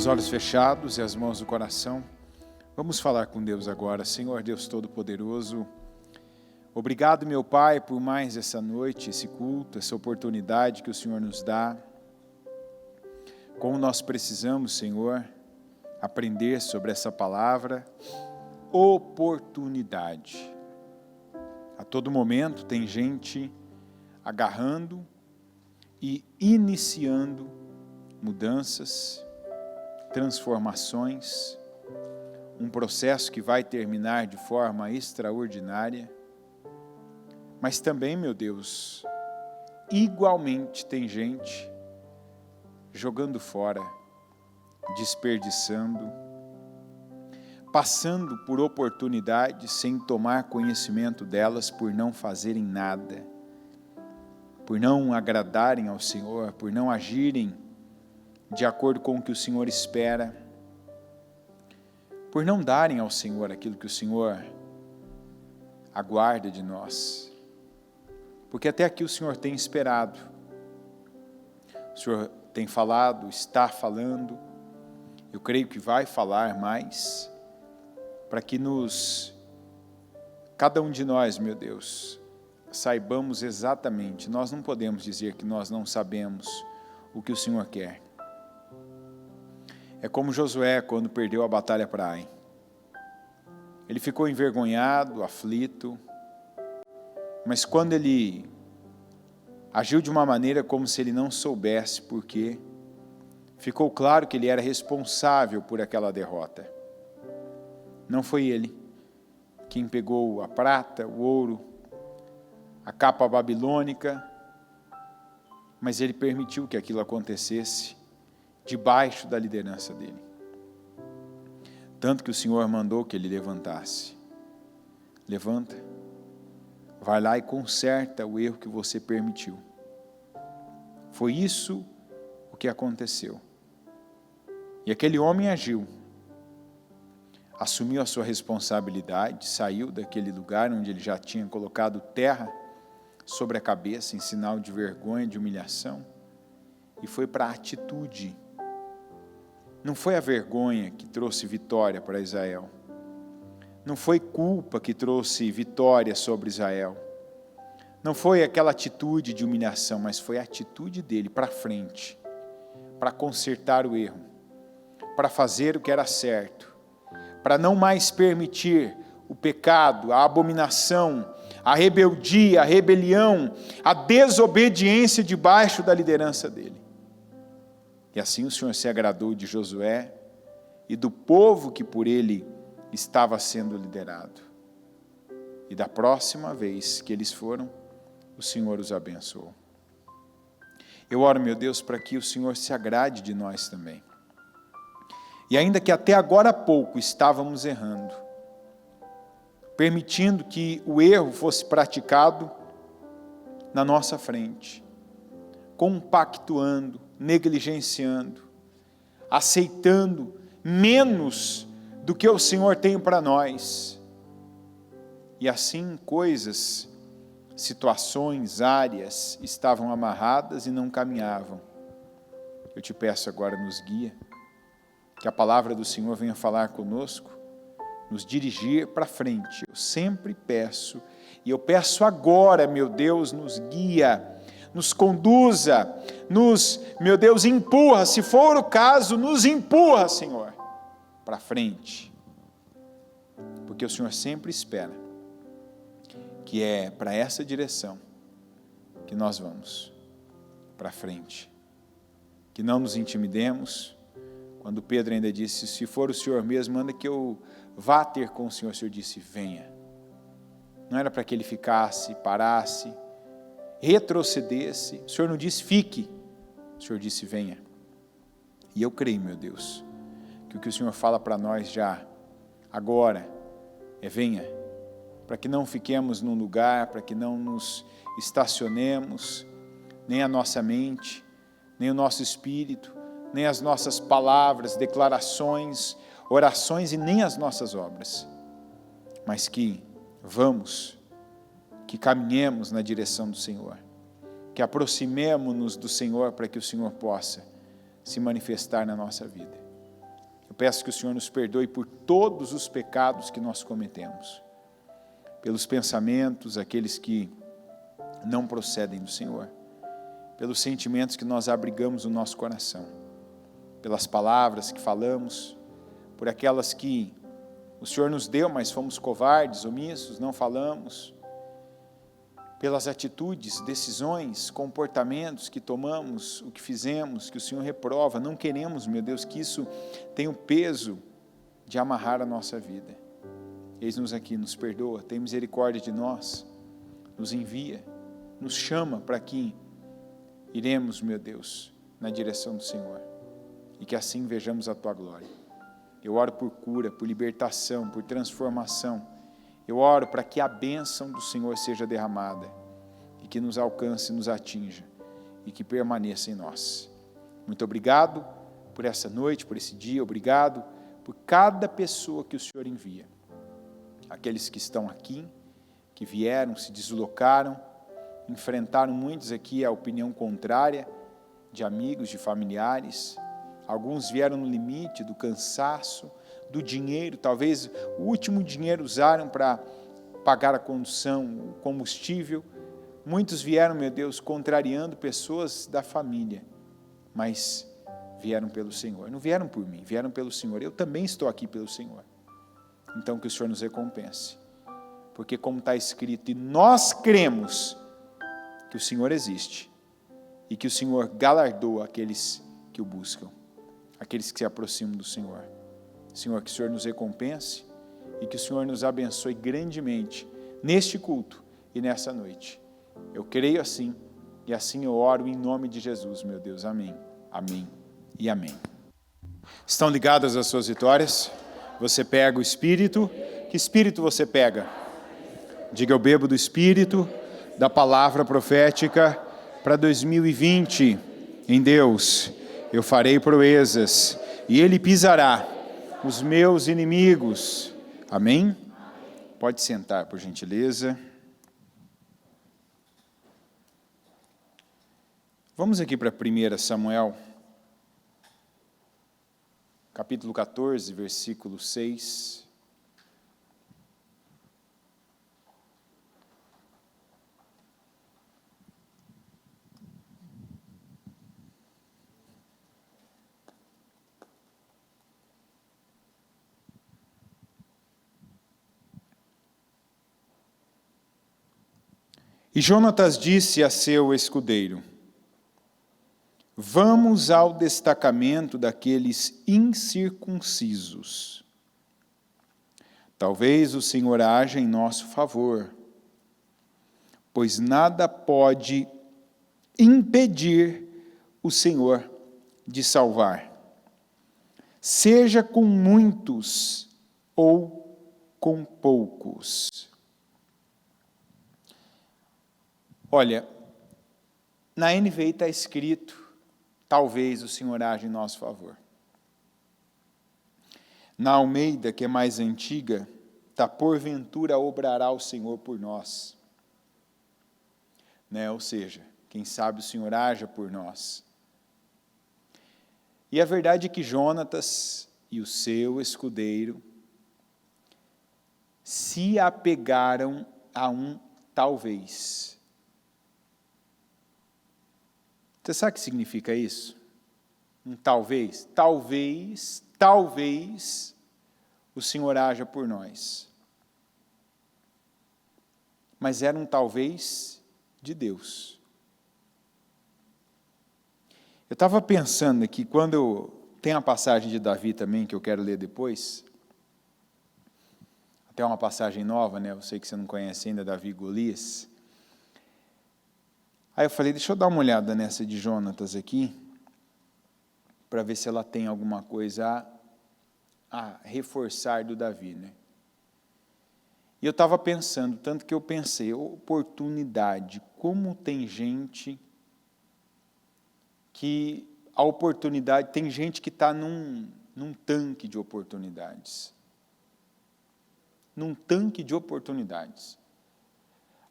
os olhos fechados e as mãos no coração, vamos falar com Deus agora. Senhor Deus Todo-Poderoso, obrigado, meu Pai, por mais essa noite, esse culto, essa oportunidade que o Senhor nos dá. Como nós precisamos, Senhor, aprender sobre essa palavra, oportunidade. A todo momento tem gente agarrando e iniciando mudanças, transformações, um processo que vai terminar de forma extraordinária, mas também, meu Deus, igualmente tem gente jogando fora, desperdiçando, passando por oportunidades sem tomar conhecimento delas, por não fazerem nada, por não agradarem ao Senhor, por não agirem de acordo com o que o Senhor espera, por não darem ao Senhor aquilo que o Senhor aguarda de nós. Porque até aqui o Senhor tem esperado, o Senhor tem falado, está falando, eu creio que vai falar mais, para que cada um de nós, meu Deus, saibamos exatamente. Nós não podemos dizer que nós não sabemos o que o Senhor quer. É como Josué quando perdeu a batalha para Ai. Ele ficou envergonhado, aflito, mas quando ele agiu de uma maneira como se ele não soubesse por quê, ficou claro que ele era responsável por aquela derrota. Não foi ele quem pegou a prata, o ouro, a capa babilônica, mas ele permitiu que aquilo acontecesse debaixo da liderança dele. Tanto que o Senhor mandou que ele levantasse. Levanta, vai lá e conserta o erro que você permitiu. Foi isso o que aconteceu. E aquele homem agiu, assumiu a sua responsabilidade, saiu daquele lugar onde ele já tinha colocado terra sobre a cabeça, em sinal de vergonha, de humilhação, e foi para a atitude. Não foi a vergonha que trouxe vitória para Israel. Não foi culpa que trouxe vitória sobre Israel. Não foi aquela atitude de humilhação, mas foi a atitude dele para frente, para consertar o erro, para fazer o que era certo, para não mais permitir o pecado, a abominação, a rebeldia, a rebelião, a desobediência debaixo da liderança dele. E assim o Senhor se agradou de Josué e do povo que por ele estava sendo liderado. E da próxima vez que eles foram, o Senhor os abençoou. Eu oro, meu Deus, para que o Senhor se agrade de nós também. E ainda que até agora há pouco estávamos errando, permitindo que o erro fosse praticado na nossa frente, compactuando, negligenciando, aceitando menos do que o Senhor tem para nós. E assim coisas, situações, áreas estavam amarradas e não caminhavam. Eu te peço agora, nos guia, que a palavra do Senhor venha falar conosco, nos dirigir para frente. Eu sempre peço, e eu peço agora, meu Deus, nos guia, nos conduza, meu Deus, empurra, se for o caso, nos empurra, Senhor, para frente, porque o Senhor sempre espera que é para essa direção que nós vamos, para frente, que não nos intimidemos. Quando Pedro ainda disse, se for o Senhor mesmo, manda que eu vá ter com o Senhor disse, venha. Não era para que ele ficasse, parasse, retrocedesse. O Senhor não disse, fique. O Senhor disse, venha. E eu creio, meu Deus, que o que o Senhor fala para nós já, agora, é venha. Para que não fiquemos num lugar, para que não nos estacionemos, nem a nossa mente, nem o nosso espírito, nem as nossas palavras, declarações, orações e nem as nossas obras. Mas que vamos, que caminhemos na direção do Senhor, que aproximemo-nos do Senhor para que o Senhor possa se manifestar na nossa vida. Eu peço que o Senhor nos perdoe por todos os pecados que nós cometemos, pelos pensamentos, aqueles que não procedem do Senhor, pelos sentimentos que nós abrigamos no nosso coração, pelas palavras que falamos, por aquelas que o Senhor nos deu, mas fomos covardes, omissos, não falamos, pelas atitudes, decisões, comportamentos que tomamos, o que fizemos, que o Senhor reprova. Não queremos, meu Deus, que isso tenha o peso de amarrar a nossa vida. Eis-nos aqui, nos perdoa, tem misericórdia de nós, nos envia, nos chama para que iremos, meu Deus, na direção do Senhor, e que assim vejamos a Tua glória. Eu oro por cura, por libertação, por transformação. Eu oro para que a bênção do Senhor seja derramada e que nos alcance, nos atinja e que permaneça em nós. Muito obrigado por essa noite, por esse dia, obrigado por cada pessoa que o Senhor envia. Aqueles que estão aqui, que vieram, se deslocaram, enfrentaram muitos aqui a opinião contrária de amigos, de familiares. Alguns vieram no limite do cansaço, do dinheiro, talvez o último dinheiro usaram para pagar a condução, o combustível. Muitos vieram, meu Deus, contrariando pessoas da família, mas vieram pelo Senhor. Não vieram por mim, vieram pelo Senhor. Eu também estou aqui pelo Senhor. Então que o Senhor nos recompense, porque como está escrito, e nós cremos que o Senhor existe e que o Senhor galardoa aqueles que o buscam, aqueles que se aproximam do Senhor. Senhor, que o Senhor nos recompense e que o Senhor nos abençoe grandemente neste culto e nessa noite. Eu creio assim e assim eu oro em nome de Jesus, meu Deus. Amém, amém e amém. Estão ligadas as suas vitórias? Você pega o Espírito. Que Espírito você pega? Diga, eu bebo do Espírito, da palavra profética para 2020. Em Deus eu farei proezas e Ele pisará os meus inimigos. Amém? Pode sentar, por gentileza. Vamos aqui para 1 Samuel, capítulo 14, versículo 6. E Jonatas disse a seu escudeiro: vamos ao destacamento daqueles incircuncisos. Talvez o Senhor haja em nosso favor, pois nada pode impedir o Senhor de salvar, seja com muitos ou com poucos. Olha, na NVI está escrito, talvez o Senhor haja em nosso favor. Na Almeida, que é mais antiga, está porventura obrará o Senhor por nós. Ou seja, quem sabe o Senhor haja por nós. E a verdade é que Jonatas e o seu escudeiro se apegaram a um talvez. Você sabe o que significa isso? Um talvez. Talvez o Senhor haja por nós. Mas era um talvez de Deus. Eu estava pensando aqui, tem uma passagem de Davi também, que eu quero ler depois, até uma passagem nova, eu sei que você não conhece ainda, Davi e Golias. Aí eu falei, deixa eu dar uma olhada nessa de Jonatas aqui, para ver se ela tem alguma coisa a reforçar do Davi, E eu estava pensando, tanto que eu pensei, oportunidade, como tem gente que a oportunidade, tem gente que está num tanque de oportunidades. Num tanque de oportunidades.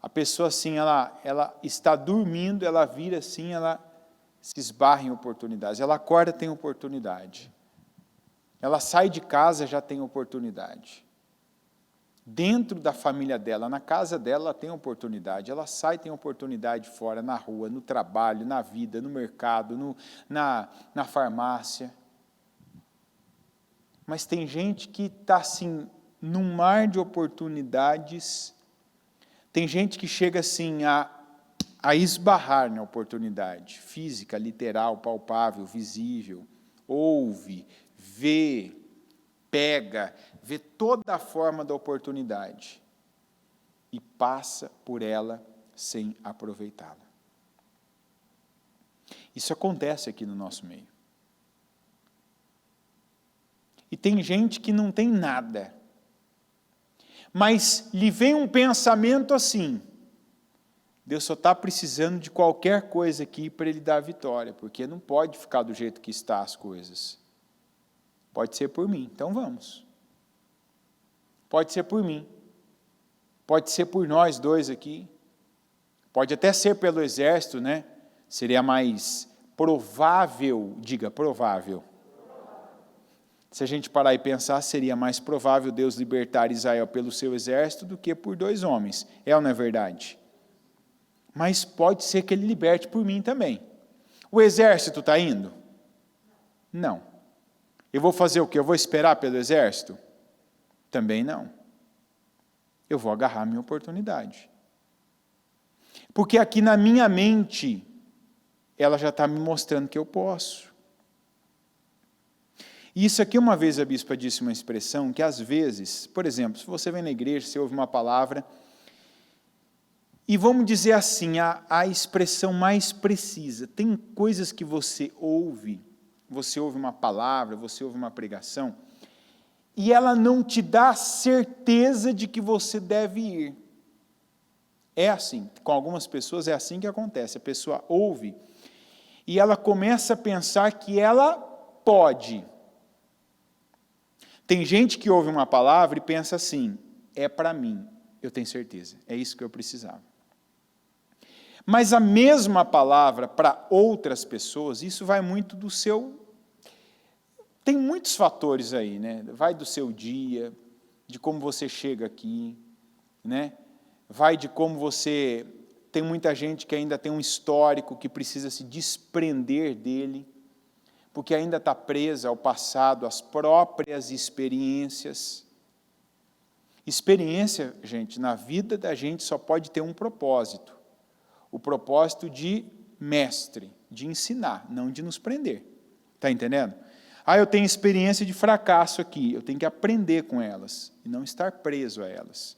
A pessoa assim, ela está dormindo, ela vira assim, ela se esbarra em oportunidades. Ela acorda, tem oportunidade. Ela sai de casa, já tem oportunidade. Dentro da família dela, na casa dela, ela tem oportunidade. Ela sai, tem oportunidade fora, na rua, no trabalho, na vida, no mercado, na farmácia. Mas tem gente que está assim, num mar de oportunidades. Tem gente que chega assim a esbarrar na oportunidade física, literal, palpável, visível. Ouve, vê, pega, vê toda a forma da oportunidade e passa por ela sem aproveitá-la. Isso acontece aqui no nosso meio. E tem gente que não tem nada, mas lhe vem um pensamento assim: Deus só está precisando de qualquer coisa aqui para Ele dar a vitória, porque não pode ficar do jeito que está as coisas. Pode ser por mim, então vamos. Pode ser por mim. Pode ser por nós dois aqui. Pode até ser pelo exército, né? Seria mais provável, diga provável. Se a gente parar e pensar, seria mais provável Deus libertar Israel pelo seu exército do que por 2 homens. É ou não é verdade? Mas pode ser que Ele liberte por mim também. O exército está indo? Não. Eu vou fazer o quê? Eu vou esperar pelo exército? Também não. Eu vou agarrar a minha oportunidade. Porque aqui na minha mente, ela já está me mostrando que eu posso. E isso aqui, uma vez a bispa disse uma expressão que às vezes, por exemplo, se você vem na igreja, você ouve uma palavra, e vamos dizer assim, a expressão mais precisa, tem coisas que você ouve uma palavra, você ouve uma pregação, e ela não te dá certeza de que você deve ir. É assim, com algumas pessoas é assim que acontece, a pessoa ouve, e ela começa a pensar que ela pode. Tem gente que ouve uma palavra e pensa assim: é para mim, eu tenho certeza, é isso que eu precisava. Mas a mesma palavra para outras pessoas, isso vai muito do seu... Tem muitos fatores aí, né? Vai do seu dia, de como você chega aqui, né? Vai de como você... Tem muita gente que ainda tem um histórico que precisa se desprender dele, porque ainda está presa ao passado, às próprias experiências. Experiência, gente, na vida da gente só pode ter um propósito. O propósito de mestre, de ensinar, não de nos prender. Está entendendo? Eu tenho experiência de fracasso aqui, eu tenho que aprender com elas, e não estar preso a elas.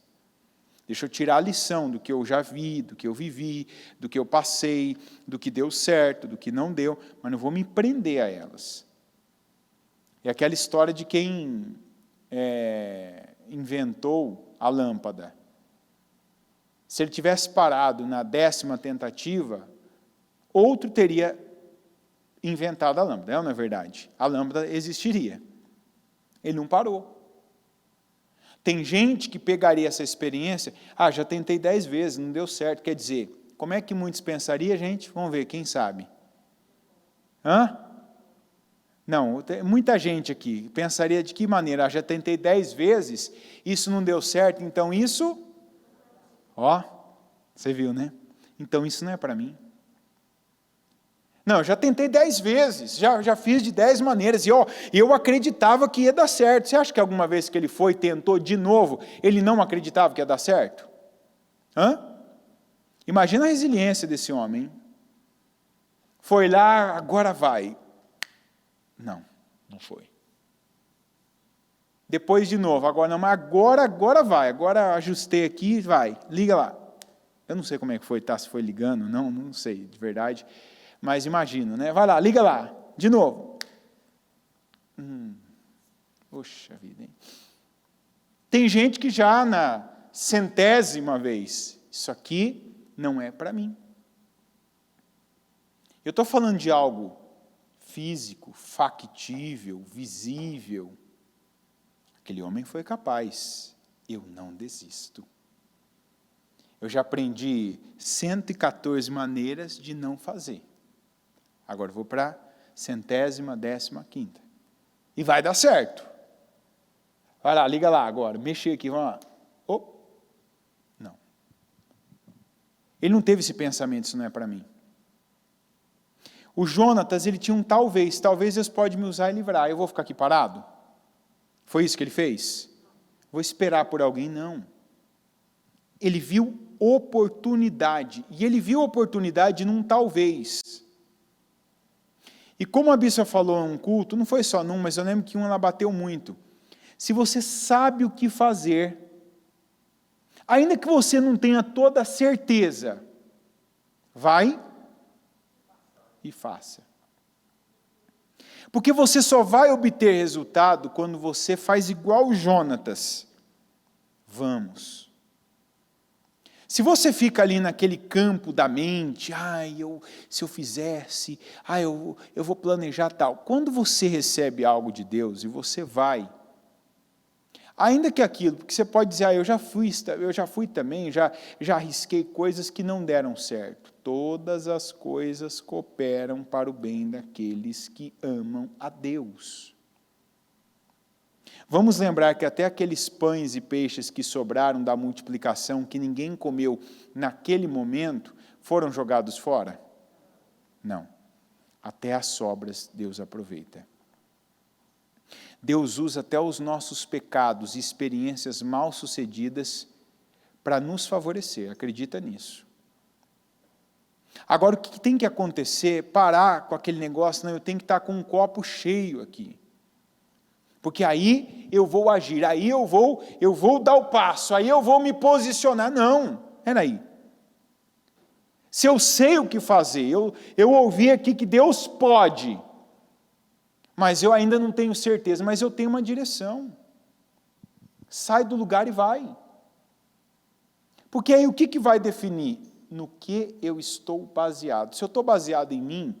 Deixa eu tirar a lição do que eu já vi, do que eu vivi, do que eu passei, do que deu certo, do que não deu, mas não vou me prender a elas. É aquela história de quem inventou a lâmpada. Se ele tivesse parado na 10ª tentativa, outro teria inventado a lâmpada, não é verdade? A lâmpada existiria. Ele não parou. Tem gente que pegaria essa experiência, já tentei 10 vezes, não deu certo. Quer dizer, como é que muitos pensariam, gente? Vamos ver, quem sabe? Não, tem muita gente aqui pensaria de que maneira? Já tentei 10 vezes, isso não deu certo, então isso... você viu, né? Então isso não é para mim. Não, eu já tentei 10 vezes, já fiz de 10 maneiras, e eu acreditava que ia dar certo. Você acha que alguma vez que ele foi e tentou de novo, ele não acreditava que ia dar certo? Imagina a resiliência desse homem, hein? Foi lá, agora vai. Não foi. Depois de novo, agora não, mas agora vai, agora ajustei aqui, vai, liga lá. Eu não sei como é que foi, se foi ligando, não sei, de verdade. Mas imagino, né? Vai lá, liga lá, de novo. Poxa vida, hein? Tem gente que já na 100ª vez, isso aqui não é para mim. Eu estou falando de algo físico, factível, visível. Aquele homem foi capaz. Eu não desisto. Eu já aprendi 114 maneiras de não fazer. Agora vou para a 115ª. E vai dar certo. Vai lá, liga lá agora, mexer aqui, vamos lá. Oh. Não. Ele não teve esse pensamento, isso não é para mim. O Jonatas, ele tinha um talvez Deus pode me usar e livrar, eu vou ficar aqui parado? Foi isso que ele fez? Vou esperar por alguém? Não. Ele viu oportunidade, e ele viu oportunidade num talvez. E como a bispa falou em um culto, não foi só num, mas eu lembro que ela bateu muito. Se você sabe o que fazer, ainda que você não tenha toda a certeza, vai e faça. Porque você só vai obter resultado quando você faz igual o Jonatas. Vamos. Se você fica ali naquele campo da mente, se eu fizesse, eu vou planejar tal. Quando você recebe algo de Deus e você vai, ainda que aquilo, porque você pode dizer, eu já fui também, já arrisquei coisas que não deram certo. Todas as coisas cooperam para o bem daqueles que amam a Deus. Vamos lembrar que até aqueles pães e peixes que sobraram da multiplicação, que ninguém comeu naquele momento, foram jogados fora? Não. Até as sobras Deus aproveita. Deus usa até os nossos pecados e experiências mal sucedidas para nos favorecer, acredita nisso. Agora, o que tem que acontecer? Parar com aquele negócio, não, eu tenho que estar com um copo cheio aqui. Porque aí eu vou agir, aí eu vou dar o passo, aí eu vou me posicionar. Não, peraí. Se eu sei o que fazer, eu ouvi aqui que Deus pode, mas eu ainda não tenho certeza, mas eu tenho uma direção. Sai do lugar e vai. Porque aí o que vai definir? No que eu estou baseado. Se eu estou baseado em mim,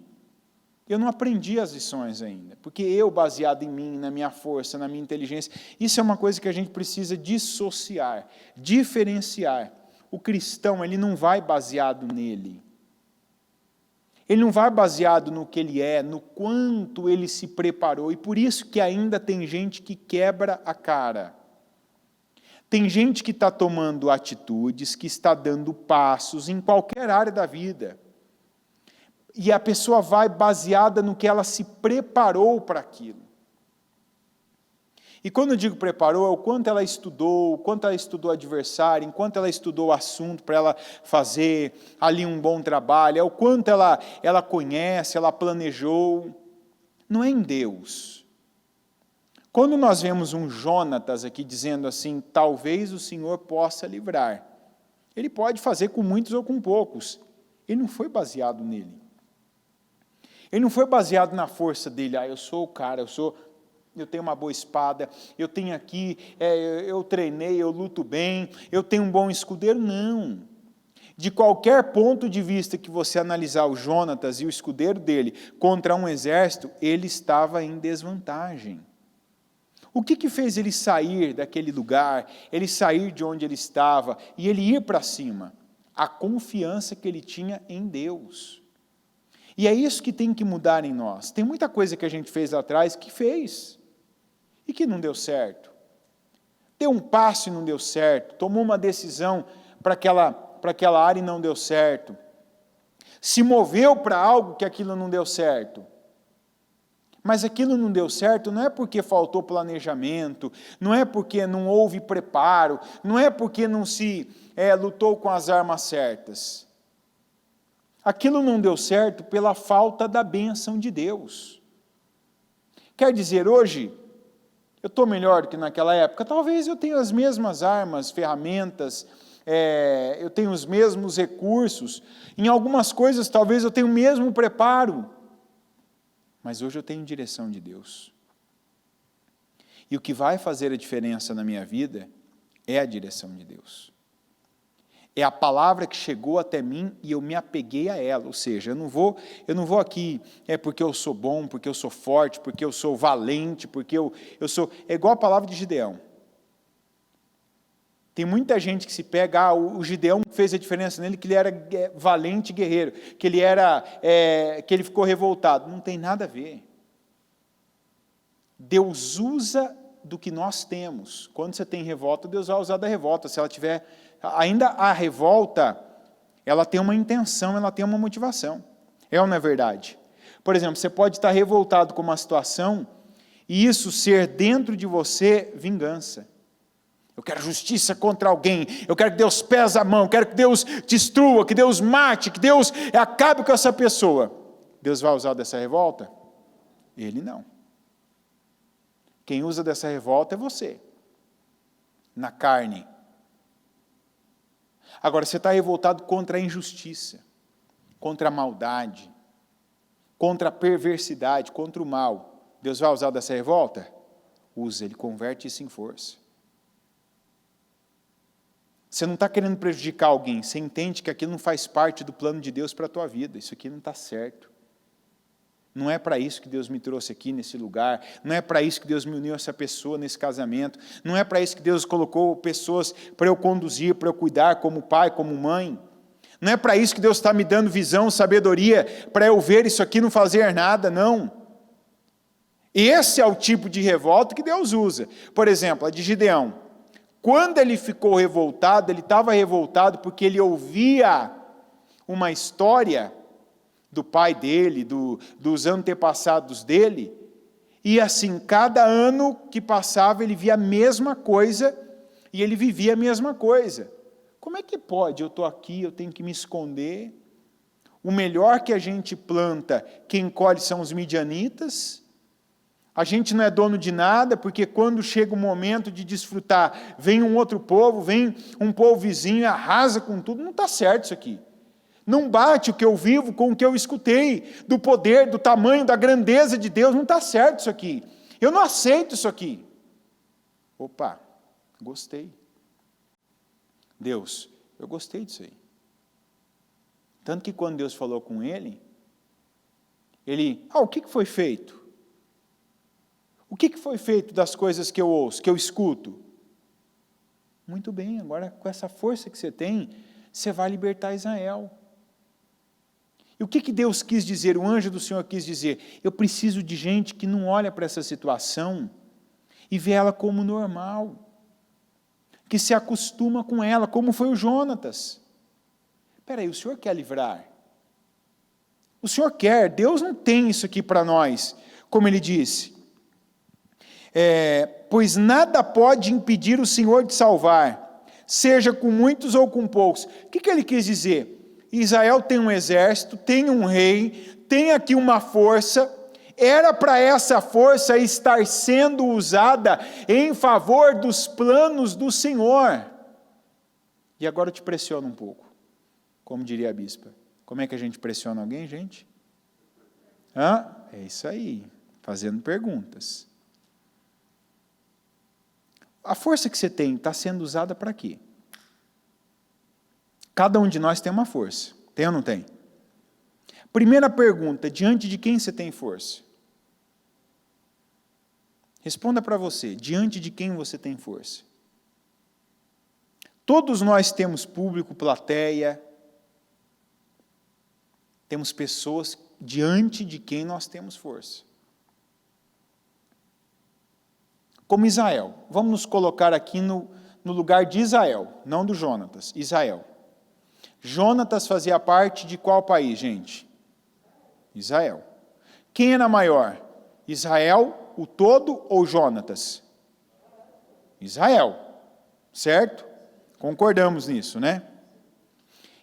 eu não aprendi as lições ainda. Porque eu, baseado em mim, na minha força, na minha inteligência, isso é uma coisa que a gente precisa dissociar, diferenciar. O cristão, ele não vai baseado nele. Ele não vai baseado no que ele é, no quanto ele se preparou. E por isso que ainda tem gente que quebra a cara. Tem gente que está tomando atitudes, que está dando passos em qualquer área da vida. E a pessoa vai baseada no que ela se preparou para aquilo. E quando eu digo preparou, é o quanto ela estudou, o quanto ela estudou o adversário, enquanto ela estudou o assunto para ela fazer ali um bom trabalho, é o quanto ela conhece, ela planejou. Não é em Deus. Quando nós vemos um Jonatas aqui dizendo assim, talvez o Senhor possa livrar. Ele pode fazer com muitos ou com poucos. Ele não foi baseado nele. Ele não foi baseado na força dele. Eu sou o cara, eu tenho uma boa espada, eu tenho aqui, eu treinei, eu luto bem, eu tenho um bom escudeiro. Não. De qualquer ponto de vista que você analisar o Jonatas e o escudeiro dele contra um exército, ele estava em desvantagem. O que fez ele sair daquele lugar, ele sair de onde ele estava e ele ir para cima? A confiança que ele tinha em Deus. E é isso que tem que mudar em nós. Tem muita coisa que a gente fez lá atrás que fez e que não deu certo. Deu um passo e não deu certo, tomou uma decisão para aquela área e não deu certo. Se moveu para algo que aquilo não deu certo. Mas aquilo não deu certo não é porque faltou planejamento, não é porque não houve preparo, não é porque não se lutou com as armas certas. Aquilo não deu certo pela falta da bênção de Deus. Quer dizer, hoje, eu estou melhor do que naquela época? Talvez eu tenha as mesmas armas, ferramentas, eu tenho os mesmos recursos. Em algumas coisas, talvez eu tenha o mesmo preparo. Mas hoje eu tenho direção de Deus. E o que vai fazer a diferença na minha vida é a direção de Deus. É a palavra que chegou até mim e eu me apeguei a ela. Ou seja, eu não vou aqui, porque eu sou bom, porque eu sou forte, porque eu sou valente, porque eu sou... É igual a palavra de Gideão. Tem muita gente que se pega, o Gideão fez a diferença nele, que ele era valente guerreiro, que ele ficou revoltado. Não tem nada a ver. Deus usa do que nós temos. Quando você tem revolta, Deus vai usar da revolta. Se ela tiver, ainda a revolta, ela tem uma intenção, ela tem uma motivação. É ou não é verdade? Por exemplo, você pode estar revoltado com uma situação e isso ser dentro de você vingança. Eu quero justiça contra alguém, eu quero que Deus pese a mão, eu quero que Deus destrua, que Deus mate, que Deus acabe com essa pessoa. Deus vai usar dessa revolta? Ele não. Quem usa dessa revolta é você, na carne. Agora, você está revoltado contra a injustiça, contra a maldade, contra a perversidade, contra o mal. Deus vai usar dessa revolta? Usa, Ele converte isso em força. Você não está querendo prejudicar alguém, você entende que aquilo não faz parte do plano de Deus para a tua vida, isso aqui não está certo. Não é para isso que Deus me trouxe aqui nesse lugar, não é para isso que Deus me uniu a essa pessoa nesse casamento, não é para isso que Deus colocou pessoas para eu conduzir, para eu cuidar como pai, como mãe. Não é para isso que Deus está me dando visão, sabedoria, para eu ver isso aqui e não fazer nada, não. Esse é o tipo de revolta que Deus usa. Por exemplo, a de Gideão. Quando ele ficou revoltado, ele estava revoltado porque ele ouvia uma história do pai dele, dos antepassados dele, e assim, cada ano que passava ele via a mesma coisa e ele vivia a mesma coisa. Como é que pode? Eu estou aqui, eu tenho que me esconder. O melhor que a gente planta, quem colhe são os midianitas. A gente não é dono de nada, porque quando chega o momento de desfrutar, vem um outro povo, vem um povo vizinho, arrasa com tudo. Não está certo isso aqui. Não bate o que eu vivo com o que eu escutei, do poder, do tamanho, da grandeza de Deus. Não está certo isso aqui. Eu não aceito isso aqui. Opa, gostei. Deus, eu gostei disso aí. Tanto que quando Deus falou com ele, o que foi feito? O que foi feito das coisas que eu ouço, que eu escuto? Muito bem, agora com essa força que você tem, você vai libertar Israel. E o que Deus quis dizer, o anjo do Senhor quis dizer? Eu preciso de gente que não olha para essa situação e vê ela como normal, que se acostuma com ela, como foi o Jonatas. Espera aí, o Senhor quer livrar? O Senhor quer, Deus não tem isso aqui para nós, como Ele disse. Pois nada pode impedir o Senhor de salvar, seja com muitos ou com poucos. O que Ele quis dizer? Israel tem um exército, tem um rei, tem aqui uma força, era para essa força estar sendo usada em favor dos planos do Senhor. E agora eu te pressiono um pouco, como diria a bispa. Como é que a gente pressiona alguém, gente? É isso aí, fazendo perguntas. A força que você tem está sendo usada para quê? Cada um de nós tem uma força. Tem ou não tem? Primeira pergunta, diante de quem você tem força? Responda para você, diante de quem você tem força? Todos nós temos público, plateia, temos pessoas diante de quem nós temos força. Como Israel. Vamos nos colocar aqui no lugar de Israel, não do Jonatas, Israel. Jonatas fazia parte de qual país, gente? Israel. Quem era maior? Israel, o todo, ou Jonatas? Israel, certo? Concordamos nisso, né?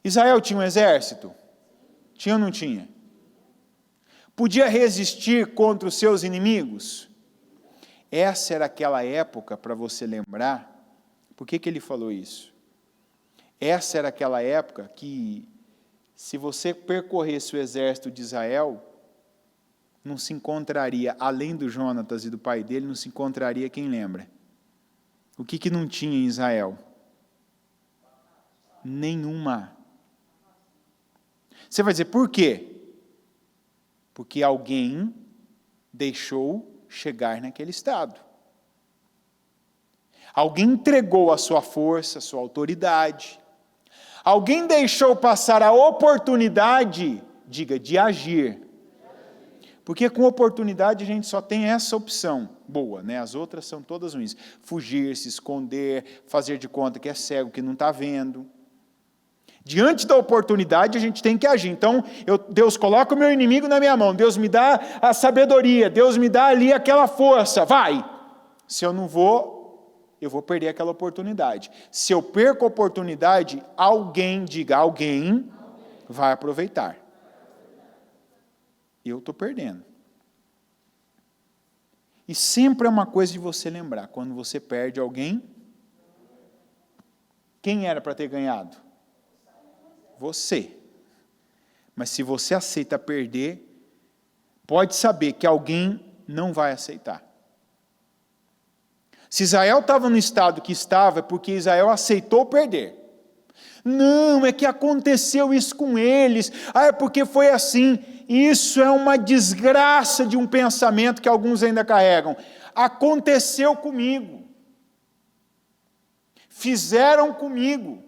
Israel tinha um exército? Tinha ou não tinha? Podia resistir contra os seus inimigos? Essa era aquela época, para você lembrar, por que ele falou isso? Essa era aquela época que, se você percorresse o exército de Israel, não se encontraria, além do Jonatas e do pai dele, não se encontraria quem lembra. O que não tinha em Israel? Nenhuma. Você vai dizer, por quê? Porque alguém deixou chegar naquele estado. Alguém entregou a sua força, a sua autoridade. Alguém deixou passar a oportunidade, diga, de agir. Porque com oportunidade a gente só tem essa opção boa, né? As outras são todas ruins. Fugir, se esconder, fazer de conta que é cego, que não está vendo. Diante da oportunidade a gente tem que agir. Então, Deus coloca o meu inimigo na minha mão, Deus me dá a sabedoria, Deus me dá ali aquela força, vai! Se eu não vou, eu vou perder aquela oportunidade. Se eu perco a oportunidade, alguém vai aproveitar. Eu estou perdendo. E sempre é uma coisa de você lembrar, quando você perde alguém, quem era para ter ganhado? Você. Mas se você aceita perder, pode saber que alguém não vai aceitar. Se Israel estava no estado que estava, é porque Israel aceitou perder. Não, é que aconteceu isso com eles. É porque foi assim. Isso é uma desgraça de um pensamento que alguns ainda carregam. Aconteceu comigo. Fizeram comigo.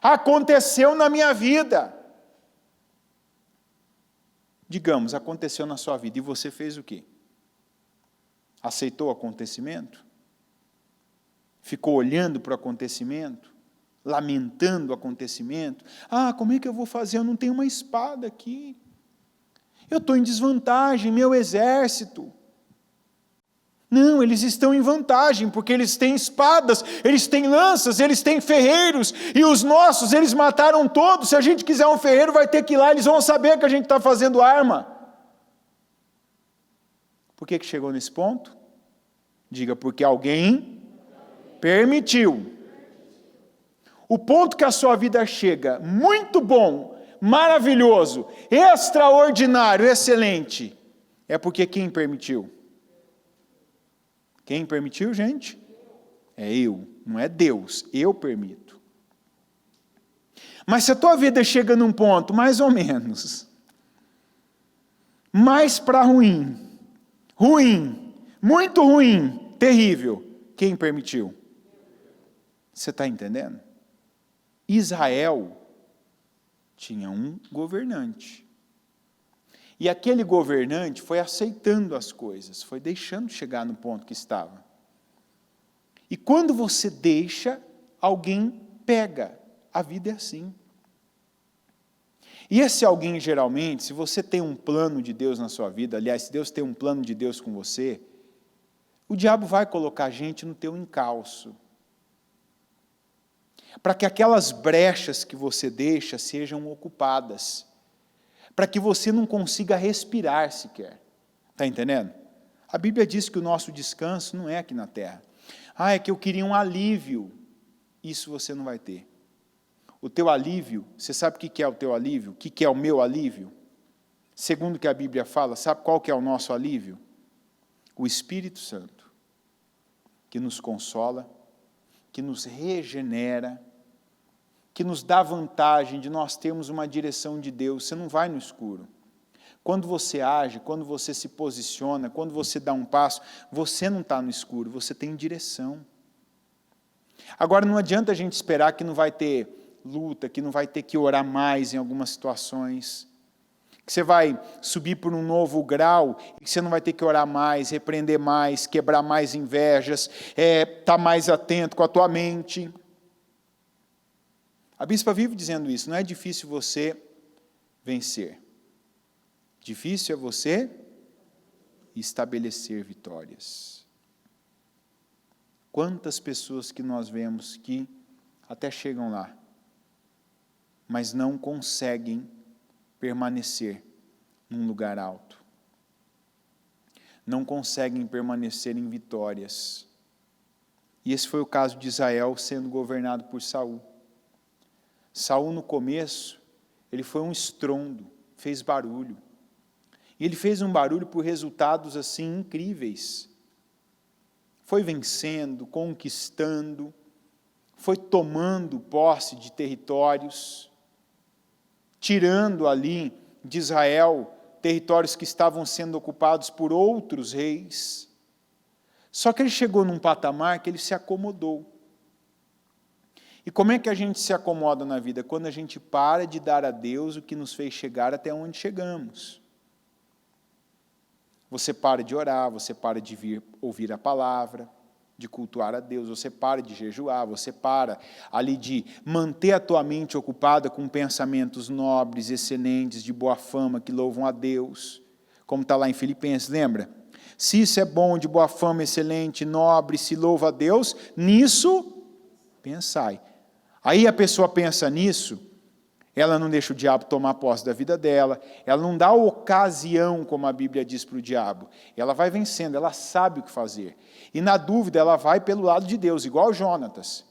Aconteceu na minha vida. Digamos, aconteceu na sua vida e você fez o quê? Aceitou o acontecimento? Ficou olhando para o acontecimento? Lamentando o acontecimento? Como é que eu vou fazer? Eu não tenho uma espada aqui. Eu estou em desvantagem, meu exército. Não, eles estão em vantagem, porque eles têm espadas, eles têm lanças, eles têm ferreiros, e os nossos, eles mataram todos. Se a gente quiser um ferreiro, vai ter que ir lá, eles vão saber que a gente está fazendo arma. Por que chegou nesse ponto? Diga, porque alguém permitiu. O ponto que a sua vida chega, muito bom, maravilhoso, extraordinário, excelente, é porque quem permitiu? Quem permitiu, gente? É eu, não é Deus, eu permito. Mas se a tua vida chega num ponto, mais ou menos, mais para ruim, muito ruim, terrível, quem permitiu? Você está entendendo? Israel tinha um governante. E aquele governante foi aceitando as coisas, foi deixando chegar no ponto que estava. E quando você deixa, alguém pega. A vida é assim. E esse alguém, geralmente, se você tem um plano de Deus na sua vida, aliás, se Deus tem um plano de Deus com você, o diabo vai colocar gente no teu encalço, para que aquelas brechas que você deixa sejam ocupadas, para que você não consiga respirar sequer. Está entendendo? A Bíblia diz que o nosso descanso não é aqui na terra. É que eu queria um alívio. Isso você não vai ter. O teu alívio, você sabe o que é o teu alívio? O que é o meu alívio? Segundo o que a Bíblia fala, sabe qual que é o nosso alívio? O Espírito Santo, que nos consola, que nos regenera, que nos dá vantagem de nós termos uma direção de Deus. Você não vai no escuro. Quando você age, quando você se posiciona, quando você dá um passo, você não está no escuro, você tem direção. Agora, não adianta a gente esperar que não vai ter luta, que não vai ter que orar mais em algumas situações, que você vai subir por um novo grau e que você não vai ter que orar mais, repreender mais, quebrar mais invejas, estar mais atento com a tua mente. A bispa vive dizendo isso, não é difícil você vencer. Difícil é você estabelecer vitórias. Quantas pessoas que nós vemos que até chegam lá, mas não conseguem permanecer num lugar alto. Não conseguem permanecer em vitórias. E esse foi o caso de Israel sendo governado por Saul. Saul, no começo, ele foi um estrondo, fez barulho. E ele fez um barulho por resultados assim incríveis. Foi vencendo, conquistando, foi tomando posse de territórios, tirando ali de Israel territórios que estavam sendo ocupados por outros reis. Só que ele chegou num patamar que ele se acomodou. E como é que a gente se acomoda na vida? Quando a gente para de dar a Deus o que nos fez chegar até onde chegamos. você para de orar, você para de vir ouvir a palavra, de cultuar a Deus, você para de jejuar, você para ali de manter a tua mente ocupada com pensamentos nobres, excelentes, de boa fama, que louvam a Deus, como está lá em Filipenses, lembra? Se isso é bom, de boa fama, excelente, nobre, se louva a Deus, nisso pensai. Aí a pessoa pensa nisso, ela não deixa o diabo tomar posse da vida dela, ela não dá ocasião, como a Bíblia diz para o diabo, ela vai vencendo, ela sabe o que fazer. E na dúvida ela vai pelo lado de Deus, igual Jonatas.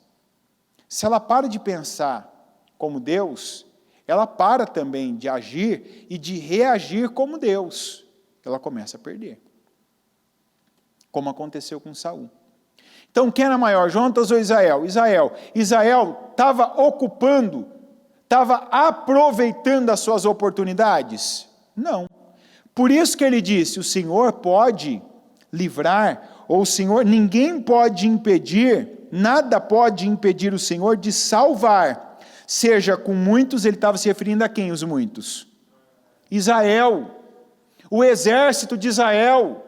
Se ela para de pensar como Deus, ela para também de agir e de reagir como Deus. Ela começa a perder. Como aconteceu com Saul. Então quem era maior, Jonatas ou Israel? Israel estava ocupando, estava aproveitando as suas oportunidades? Não. Por isso que ele disse, o Senhor pode livrar, ou o Senhor, ninguém pode impedir, nada pode impedir o Senhor de salvar, seja com muitos, ele estava se referindo a quem os muitos? Israel, o exército de Israel,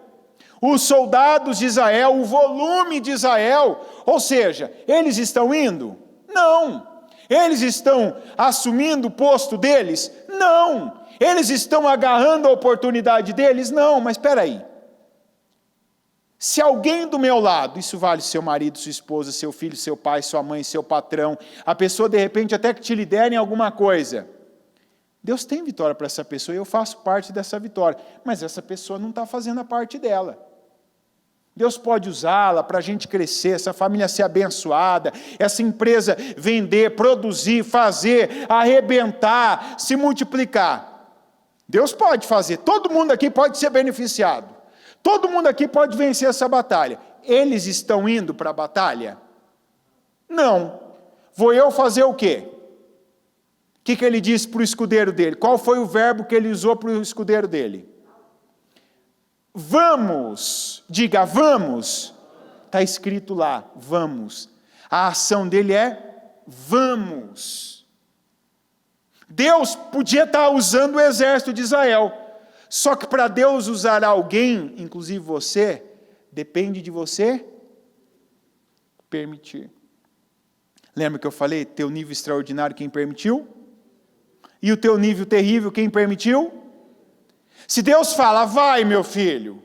os soldados de Israel, o volume de Israel, ou seja, eles estão indo? Não. Eles estão assumindo o posto deles? Não. Eles estão agarrando a oportunidade deles? Não, mas espera aí. Se alguém do meu lado, isso vale seu marido, sua esposa, seu filho, seu pai, sua mãe, seu patrão, a pessoa de repente até que te lidere em alguma coisa, Deus tem vitória para essa pessoa e eu faço parte dessa vitória, mas essa pessoa não está fazendo a parte dela. Deus pode usá-la para a gente crescer, essa família ser abençoada, essa empresa vender, produzir, fazer, arrebentar, se multiplicar. Deus pode fazer, todo mundo aqui pode ser beneficiado. Todo mundo aqui pode vencer essa batalha. Eles estão indo para a batalha? Não. Vou eu fazer o quê? O que ele disse para o escudeiro dele? Qual foi o verbo que ele usou para o escudeiro dele? Vamos. Diga, vamos. Está escrito lá, vamos. A ação dele é, vamos. Deus podia estar usando o exército de Israel. Só que para Deus usar alguém, inclusive você, depende de você permitir. Lembra que eu falei, teu nível extraordinário quem permitiu? E o teu nível terrível quem permitiu? Se Deus fala, vai meu filho,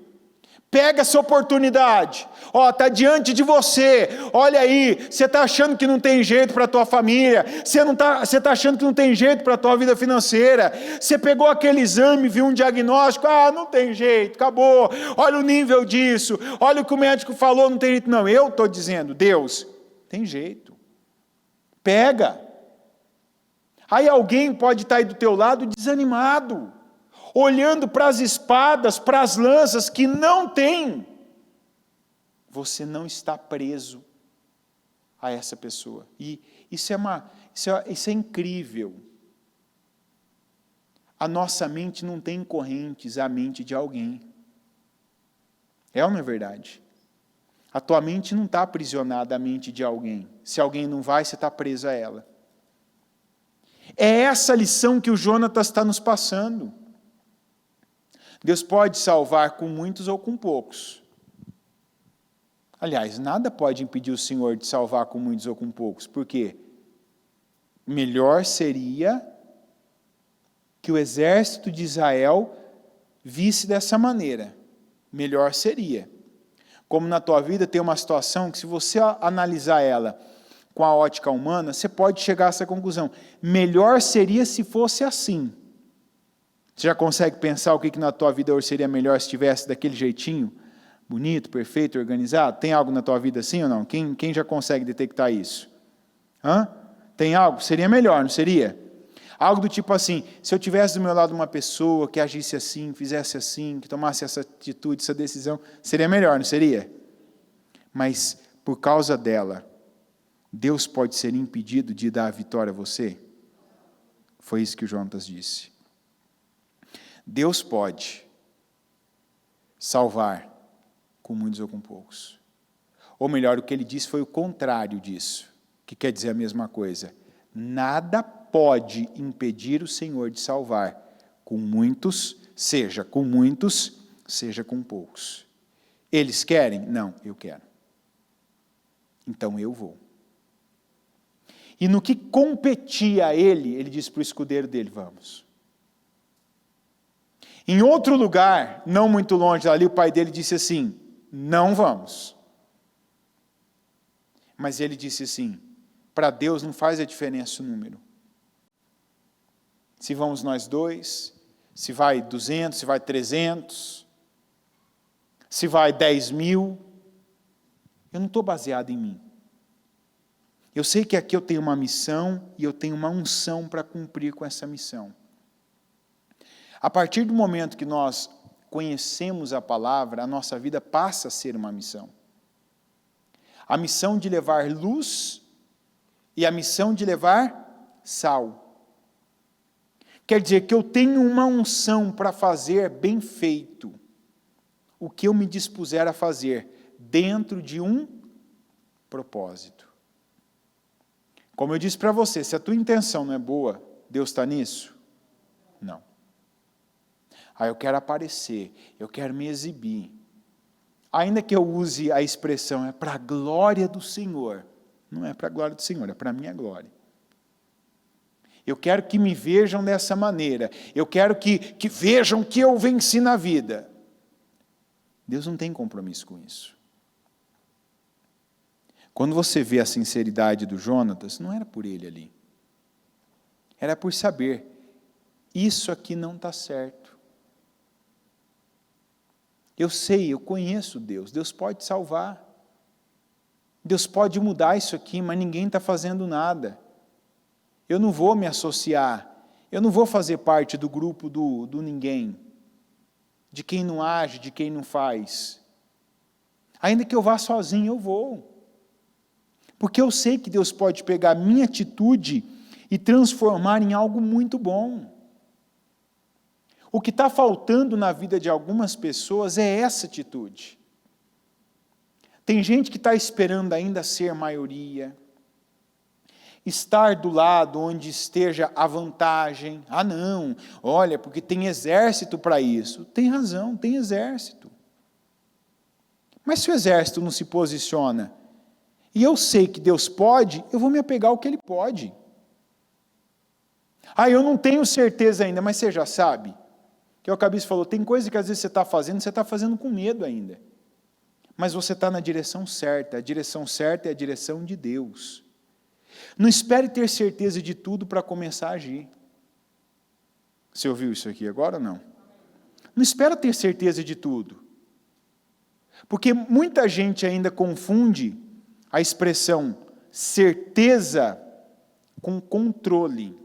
pega essa oportunidade, está diante de você, olha aí, você está achando que não tem jeito para a tua família, você está achando que não tem jeito para a tua vida financeira, você pegou aquele exame, viu um diagnóstico, não tem jeito, acabou, olha o nível disso, olha o que o médico falou, não tem jeito, não, eu estou dizendo, Deus, tem jeito, pega. Aí alguém pode estar aí do teu lado desanimado, olhando para as espadas, para as lanças que não tem. Você não está preso a essa pessoa. E isso é incrível. A nossa mente não tem correntes à mente de alguém. É ou não é verdade? A tua mente não está aprisionada à mente de alguém. Se alguém não vai, você está preso a ela. É essa lição que o Jonatas está nos passando. Deus pode salvar com muitos ou com poucos. Aliás, nada pode impedir o Senhor de salvar com muitos ou com poucos. Por quê? Melhor seria que o exército de Israel visse dessa maneira. Melhor seria. Como na tua vida tem uma situação que se você analisar ela com a ótica humana, você pode chegar a essa conclusão. Melhor seria se fosse assim. Você já consegue pensar o que na tua vida hoje seria melhor se estivesse daquele jeitinho? Bonito, perfeito, organizado? Tem algo na tua vida assim ou não? Quem já consegue detectar isso? Tem algo? Seria melhor, não seria? Algo do tipo assim, se eu tivesse do meu lado uma pessoa que agisse assim, fizesse assim, que tomasse essa atitude, essa decisão, seria melhor, não seria? Mas por causa dela, Deus pode ser impedido de dar a vitória a você? Foi isso que o Jonatas disse. Deus pode salvar com muitos ou com poucos. Ou melhor, o que ele disse foi o contrário disso, que quer dizer a mesma coisa. Nada pode impedir o Senhor de salvar com muitos, seja seja com poucos. Eles querem? Não, eu quero. Então eu vou. E no que competia a ele disse para o escudeiro dele, vamos. Em outro lugar, não muito longe dali, o pai dele disse assim, não vamos. Mas ele disse assim, para Deus não faz a diferença o número. Se vamos nós dois, se vai 200, se vai 300, se vai 10.000, eu não estou baseado em mim. Eu sei que aqui eu tenho uma missão e eu tenho uma unção para cumprir com essa missão. A partir do momento que nós conhecemos a palavra, a nossa vida passa a ser uma missão. A missão de levar luz e a missão de levar sal. Quer dizer que eu tenho uma unção para fazer bem feito o que eu me dispuser a fazer dentro de um propósito. Como eu disse para você, se a tua intenção não é boa, Deus está nisso? Não. Eu quero aparecer, eu quero me exibir. Ainda que eu use a expressão, é para a glória do Senhor. Não é para a glória do Senhor, é para a minha glória. Eu quero que me vejam dessa maneira. Eu quero que vejam que eu venci na vida. Deus não tem compromisso com isso. Quando você vê a sinceridade do Jonatas, não era por ele ali. Era por saber, isso aqui não está certo. Eu sei, eu conheço Deus. Deus pode salvar. Deus pode mudar isso aqui, mas ninguém está fazendo nada. Eu não vou me associar. Eu não vou fazer parte do grupo do ninguém. De quem não age, de quem não faz. Ainda que eu vá sozinho, eu vou. Porque eu sei que Deus pode pegar a minha atitude e transformar em algo muito bom. O que está faltando na vida de algumas pessoas é essa atitude. Tem gente que está esperando ainda ser maioria, estar do lado onde esteja a vantagem. Não, olha, porque tem exército para isso. Tem razão, tem exército. Mas se o exército não se posiciona, e eu sei que Deus pode, eu vou me apegar ao que Ele pode. Eu não tenho certeza ainda, mas você já sabe. Que o Cabiz falou, tem coisa que às vezes você está fazendo com medo ainda. Mas você está na direção certa. A direção certa é a direção de Deus. Não espere ter certeza de tudo para começar a agir. Você ouviu isso aqui agora ou não? Não espera ter certeza de tudo. Porque muita gente ainda confunde a expressão certeza com controle.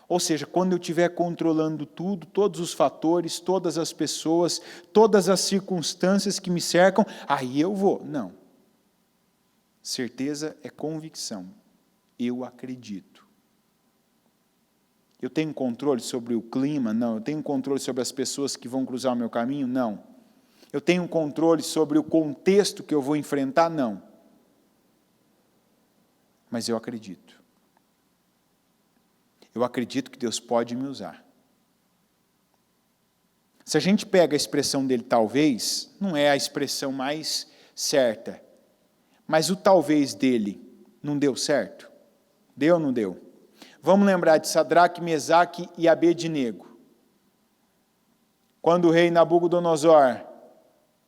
Ou seja, quando eu estiver controlando tudo, todos os fatores, todas as pessoas, todas as circunstâncias que me cercam, aí eu vou. Não. Certeza é convicção. Eu acredito. Eu tenho controle sobre o clima? Não. Eu tenho controle sobre as pessoas que vão cruzar o meu caminho? Não. Eu tenho controle sobre o contexto que eu vou enfrentar? Não. Mas eu acredito. Eu acredito que Deus pode me usar. Se a gente pega a expressão dele, talvez, não é a expressão mais certa. Mas o talvez dele não deu certo? Deu ou não deu? Vamos lembrar de Sadraque, Mesaque e Abednego. Quando o rei Nabucodonosor,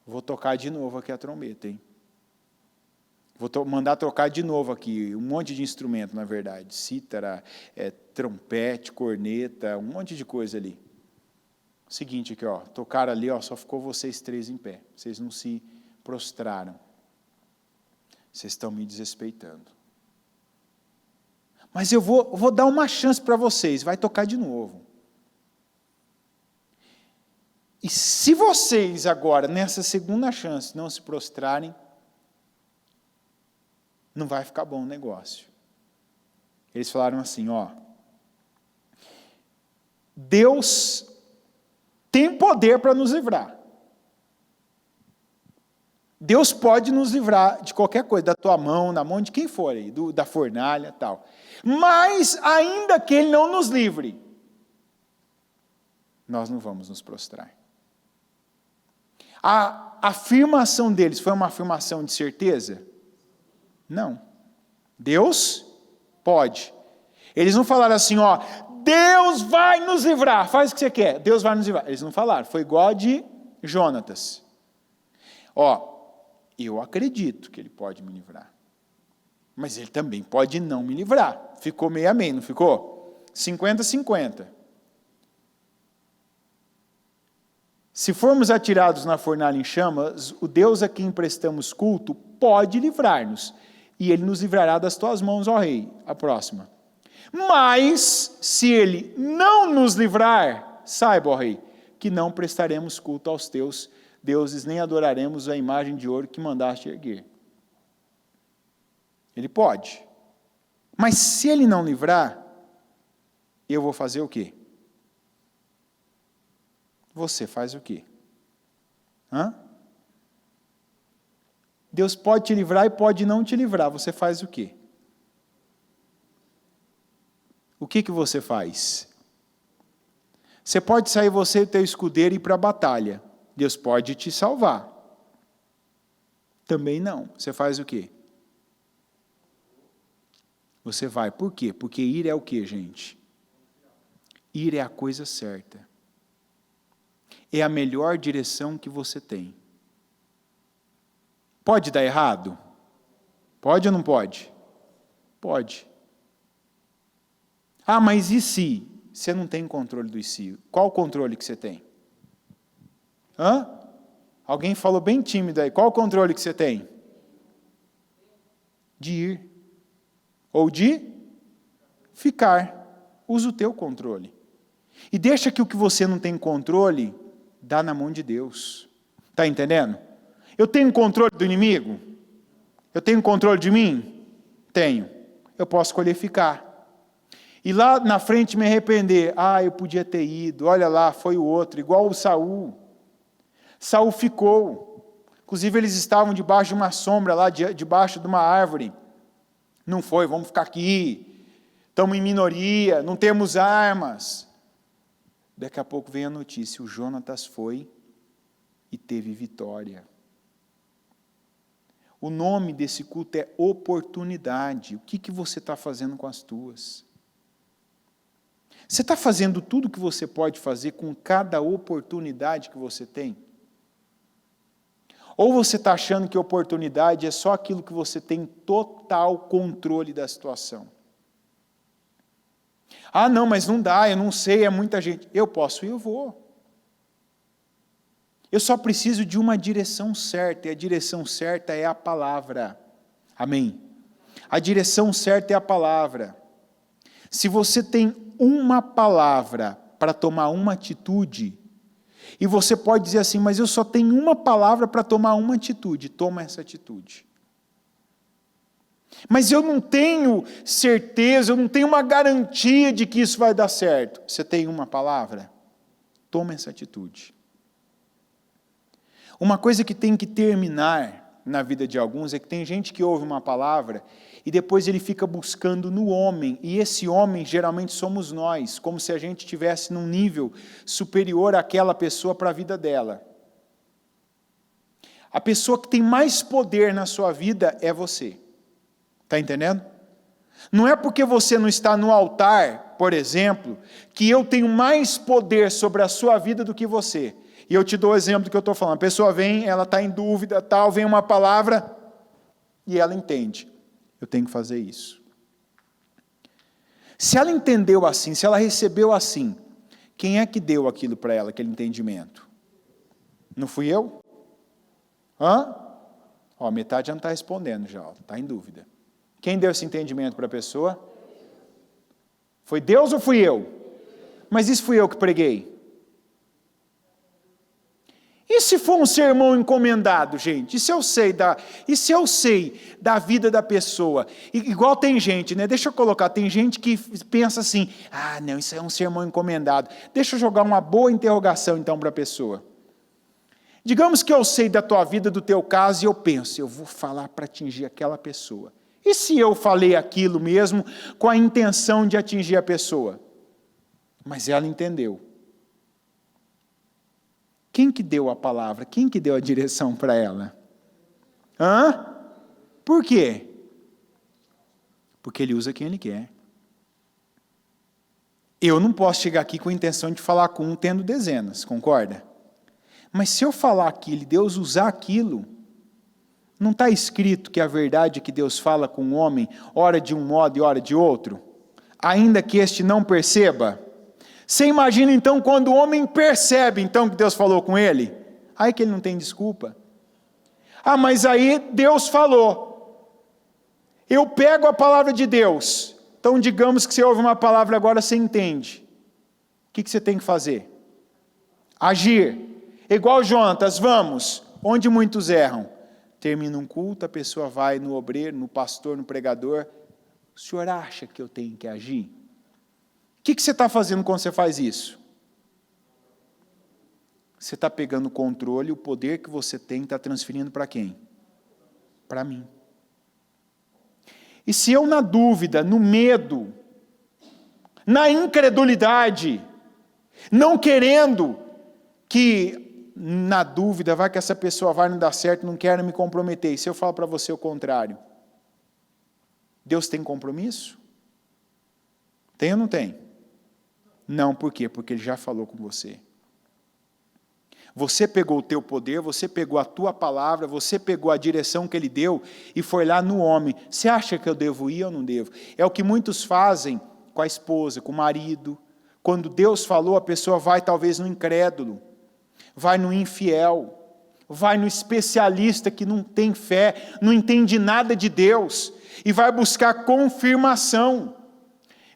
vou tocar de novo aqui a trombeta, hein? Vou mandar trocar de novo aqui, um monte de instrumento, na verdade. Cítara, trompete, corneta, um monte de coisa ali. Seguinte aqui, tocaram ali, só ficou vocês três em pé. Vocês não se prostraram. Vocês estão me desrespeitando. Mas eu vou dar uma chance para vocês, vai tocar de novo. E se vocês agora, nessa segunda chance, não se prostrarem, não vai ficar bom o negócio. Eles falaram assim, Deus tem poder para nos livrar. Deus pode nos livrar de qualquer coisa, da tua mão, na mão de quem for aí, da fornalha e tal. Mas, ainda que Ele não nos livre, nós não vamos nos prostrar. A afirmação deles foi uma afirmação de certeza? Não. Deus pode. Eles não falaram assim, ó, Deus vai nos livrar, faz o que você quer, Deus vai nos livrar. Eles não falaram, foi igual a de Jonatas. Ó, eu acredito que ele pode me livrar, mas ele também pode não me livrar. Ficou meio a meio, não ficou? 50-50. Se formos atirados na fornalha em chamas, o Deus a quem prestamos culto pode livrar-nos, e ele nos livrará das tuas mãos, ó rei. A próxima. Mas, se ele não nos livrar, saiba, ó rei, que não prestaremos culto aos teus deuses, nem adoraremos a imagem de ouro que mandaste erguer. Ele pode. Mas se ele não livrar, eu vou fazer o quê? Você faz o quê? Hã? Deus pode te livrar e pode não te livrar. Você faz o quê? O que você faz? Você pode sair você e o teu escudeiro e ir para a batalha. Deus pode te salvar. Também não. Você faz o quê? Você vai. Por quê? Porque ir é o quê, gente? Ir é a coisa certa. É a melhor direção que você tem. Pode dar errado? Pode ou não pode? Pode. Ah, mas e se? Você não tem controle do e se. Qual o controle que você tem? Hã? Alguém falou bem tímido aí. Qual o controle que você tem? De ir. Ou de ficar. Usa o teu controle. E deixa que o que você não tem controle, dá na mão de Deus. Está entendendo? Eu tenho controle do inimigo? Eu tenho controle de mim? Tenho. Eu posso escolher ficar. E lá na frente me arrepender. Ah, eu podia ter ido. Olha lá, foi o outro. Igual o Saul. Saul ficou. Inclusive eles estavam debaixo de uma sombra lá, debaixo de uma árvore. Não foi, vamos ficar aqui. Estamos em minoria, não temos armas. Daqui a pouco vem a notícia, o Jonatas foi e teve vitória. O nome desse culto é oportunidade. O que você está fazendo com as tuas? Você está fazendo tudo o que você pode fazer com cada oportunidade que você tem? Ou você está achando que oportunidade é só aquilo que você tem total controle da situação? Ah, não, mas não dá, eu não sei, é muita gente. Eu posso e eu vou. Eu só preciso de uma direção certa, e a direção certa é a palavra. Amém? A direção certa é a palavra. Se você tem uma palavra para tomar uma atitude, e você pode dizer assim, mas eu só tenho uma palavra para tomar uma atitude, toma essa atitude. Mas eu não tenho certeza, eu não tenho uma garantia de que isso vai dar certo. Você tem uma palavra? Toma essa atitude. Uma coisa que tem que terminar na vida de alguns é que tem gente que ouve uma palavra e depois ele fica buscando no homem, e esse homem geralmente somos nós, como se a gente estivesse num nível superior àquela pessoa para a vida dela. A pessoa que tem mais poder na sua vida é você. Está entendendo? Não é porque você não está no altar, por exemplo, que eu tenho mais poder sobre a sua vida do que você. E eu te dou o exemplo do que eu estou falando. A pessoa vem, ela está em dúvida, tal, vem uma palavra e ela entende. Eu tenho que fazer isso. Se ela entendeu assim, se ela recebeu assim, quem é que deu aquilo para ela, aquele entendimento? Não fui eu? Hã? Ó, metade já não está respondendo já, está em dúvida. Quem deu esse entendimento para a pessoa? Foi Deus ou fui eu? Mas isso fui eu que preguei. E se for um sermão encomendado, gente? E se eu sei da vida da pessoa? Igual tem gente, né? Deixa eu colocar, tem gente que pensa assim, ah, não, isso é um sermão encomendado. Deixa eu jogar uma boa interrogação então para a pessoa. Digamos que eu sei da tua vida, do teu caso, e eu penso, eu vou falar para atingir aquela pessoa. E se eu falei aquilo mesmo com a intenção de atingir a pessoa? Mas ela entendeu. Quem que deu a palavra? Quem que deu a direção para ela? Por quê? Porque ele usa quem ele quer. Eu não posso chegar aqui com a intenção de falar com um tendo dezenas, concorda? Mas se eu falar aquilo e Deus usar aquilo, não está escrito que a verdade é que Deus fala com o homem, ora de um modo e ora de outro? Ainda que este não perceba. Você imagina então quando o homem percebe então que Deus falou com ele? Aí que ele não tem desculpa. Mas aí Deus falou. Eu pego a palavra de Deus. Então digamos que você ouve uma palavra agora, você entende. O que você tem que fazer? Agir. Igual Jonatas, vamos. Onde muitos erram. Termina um culto, a pessoa vai no obreiro, no pastor, no pregador. O senhor acha que eu tenho que agir? O que você está fazendo quando você faz isso? Você está pegando o controle, o poder que você tem, está transferindo para quem? Para mim. E se eu na dúvida, no medo, na incredulidade, não querendo que na dúvida, vai que essa pessoa vai não dar certo, não quero me comprometer, e se eu falo para você o contrário? Deus tem compromisso? Tem ou não tem? Não, por quê? Porque Ele já falou com você. Você pegou o teu poder, você pegou a tua palavra, você pegou a direção que Ele deu e foi lá no homem. Você acha que eu devo ir ou não devo? É o que muitos fazem com a esposa, com o marido. Quando Deus falou, a pessoa vai talvez no incrédulo, vai no infiel, vai no especialista que não tem fé, não entende nada de Deus e vai buscar confirmação.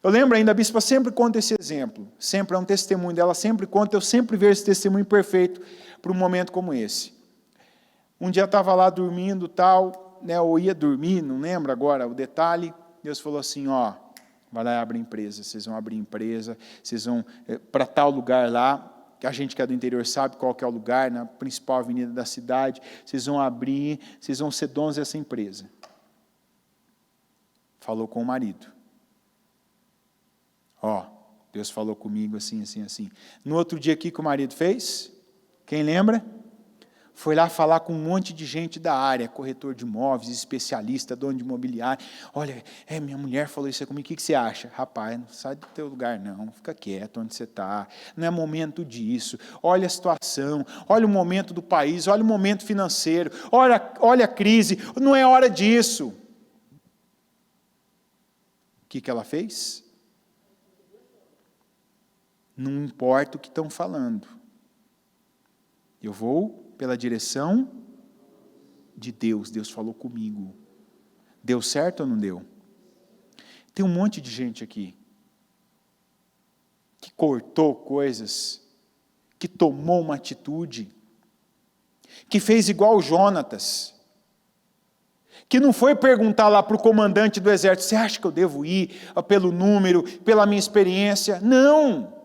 Eu lembro ainda, a bispa sempre conta esse exemplo, sempre é um testemunho dela, sempre conta, eu sempre vejo esse testemunho perfeito para um momento como esse. Um dia eu estava lá dormindo, tal, né, ou ia dormir, não lembro agora o detalhe, Deus falou assim, vai lá e abre empresa, vocês vão abrir empresa, vocês vão para tal lugar lá, a gente que é do interior sabe qual que é o lugar, na principal avenida da cidade, vocês vão abrir, vocês vão ser donos dessa empresa. Falou com o marido. Deus falou comigo assim, assim, assim. No outro dia, o que o marido fez? Quem lembra? Foi lá falar com um monte de gente da área, corretor de imóveis, especialista, dono de imobiliário. Olha, minha mulher falou isso comigo, o que você acha? Rapaz, não sai do teu lugar não, fica quieto onde você está, não é momento disso. Olha a situação, olha o momento do país, olha o momento financeiro, olha a crise, não é hora disso. O que ela fez? Não importa o que estão falando. Eu vou pela direção de Deus. Deus falou comigo. Deu certo ou não deu? Tem um monte de gente aqui que cortou coisas, que tomou uma atitude, que fez igual o Jonatas, que não foi perguntar lá para o comandante do exército, você acha que eu devo ir pelo número, pela minha experiência? Não!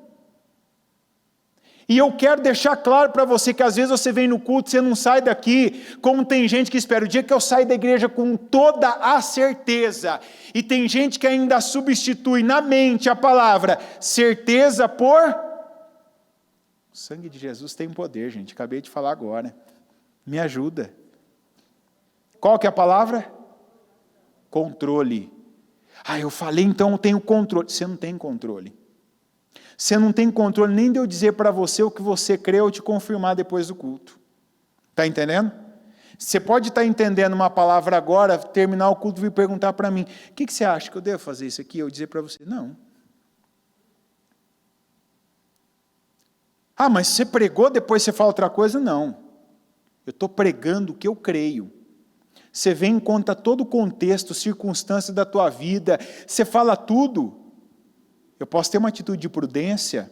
E eu quero deixar claro para você que às vezes você vem no culto, você não sai daqui, como tem gente que espera o dia que eu saio da igreja com toda a certeza, e tem gente que ainda substitui na mente a palavra certeza por... O sangue de Jesus tem poder, gente, acabei de falar agora, me ajuda. Qual que é a palavra? Controle. Eu falei então eu tenho controle. Você não tem controle. Você não tem controle nem de eu dizer para você o que você crê ou te confirmar depois do culto. Está entendendo? Você pode estar entendendo uma palavra agora, terminar o culto e vir perguntar para mim, o que você acha que eu devo fazer isso aqui? Eu dizer para você, não. Mas você pregou, depois você fala outra coisa? Não. Eu estou pregando o que eu creio. Você vem em conta todo o contexto, circunstância da tua vida, você fala tudo. Eu posso ter uma atitude de prudência,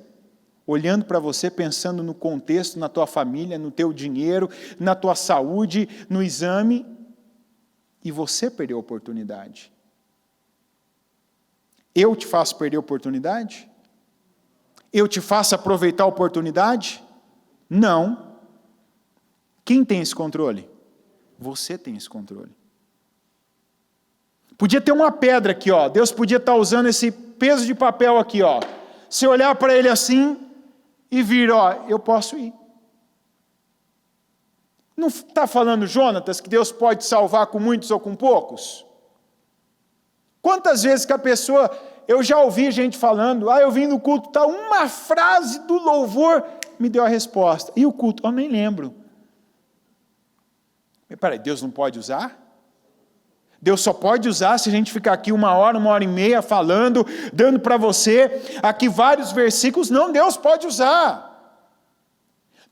olhando para você, pensando no contexto, na tua família, no teu dinheiro, na tua saúde, no exame, e você perdeu a oportunidade. Eu te faço perder a oportunidade? Eu te faço aproveitar a oportunidade? Não. Quem tem esse controle? Você tem esse controle. Podia ter uma pedra aqui, Deus podia estar usando esse peso de papel aqui, Você olhar para ele assim e vir, eu posso ir. Não está falando, Jonatas, que Deus pode salvar com muitos ou com poucos? Quantas vezes que a pessoa, eu já ouvi gente falando, eu vim no culto, tá, uma frase do louvor me deu a resposta. E o culto? Eu nem lembro. Mas peraí, Deus não pode usar? Deus só pode usar se a gente ficar aqui 1 hora e meia falando, dando para você aqui vários versículos. Não, Deus pode usar.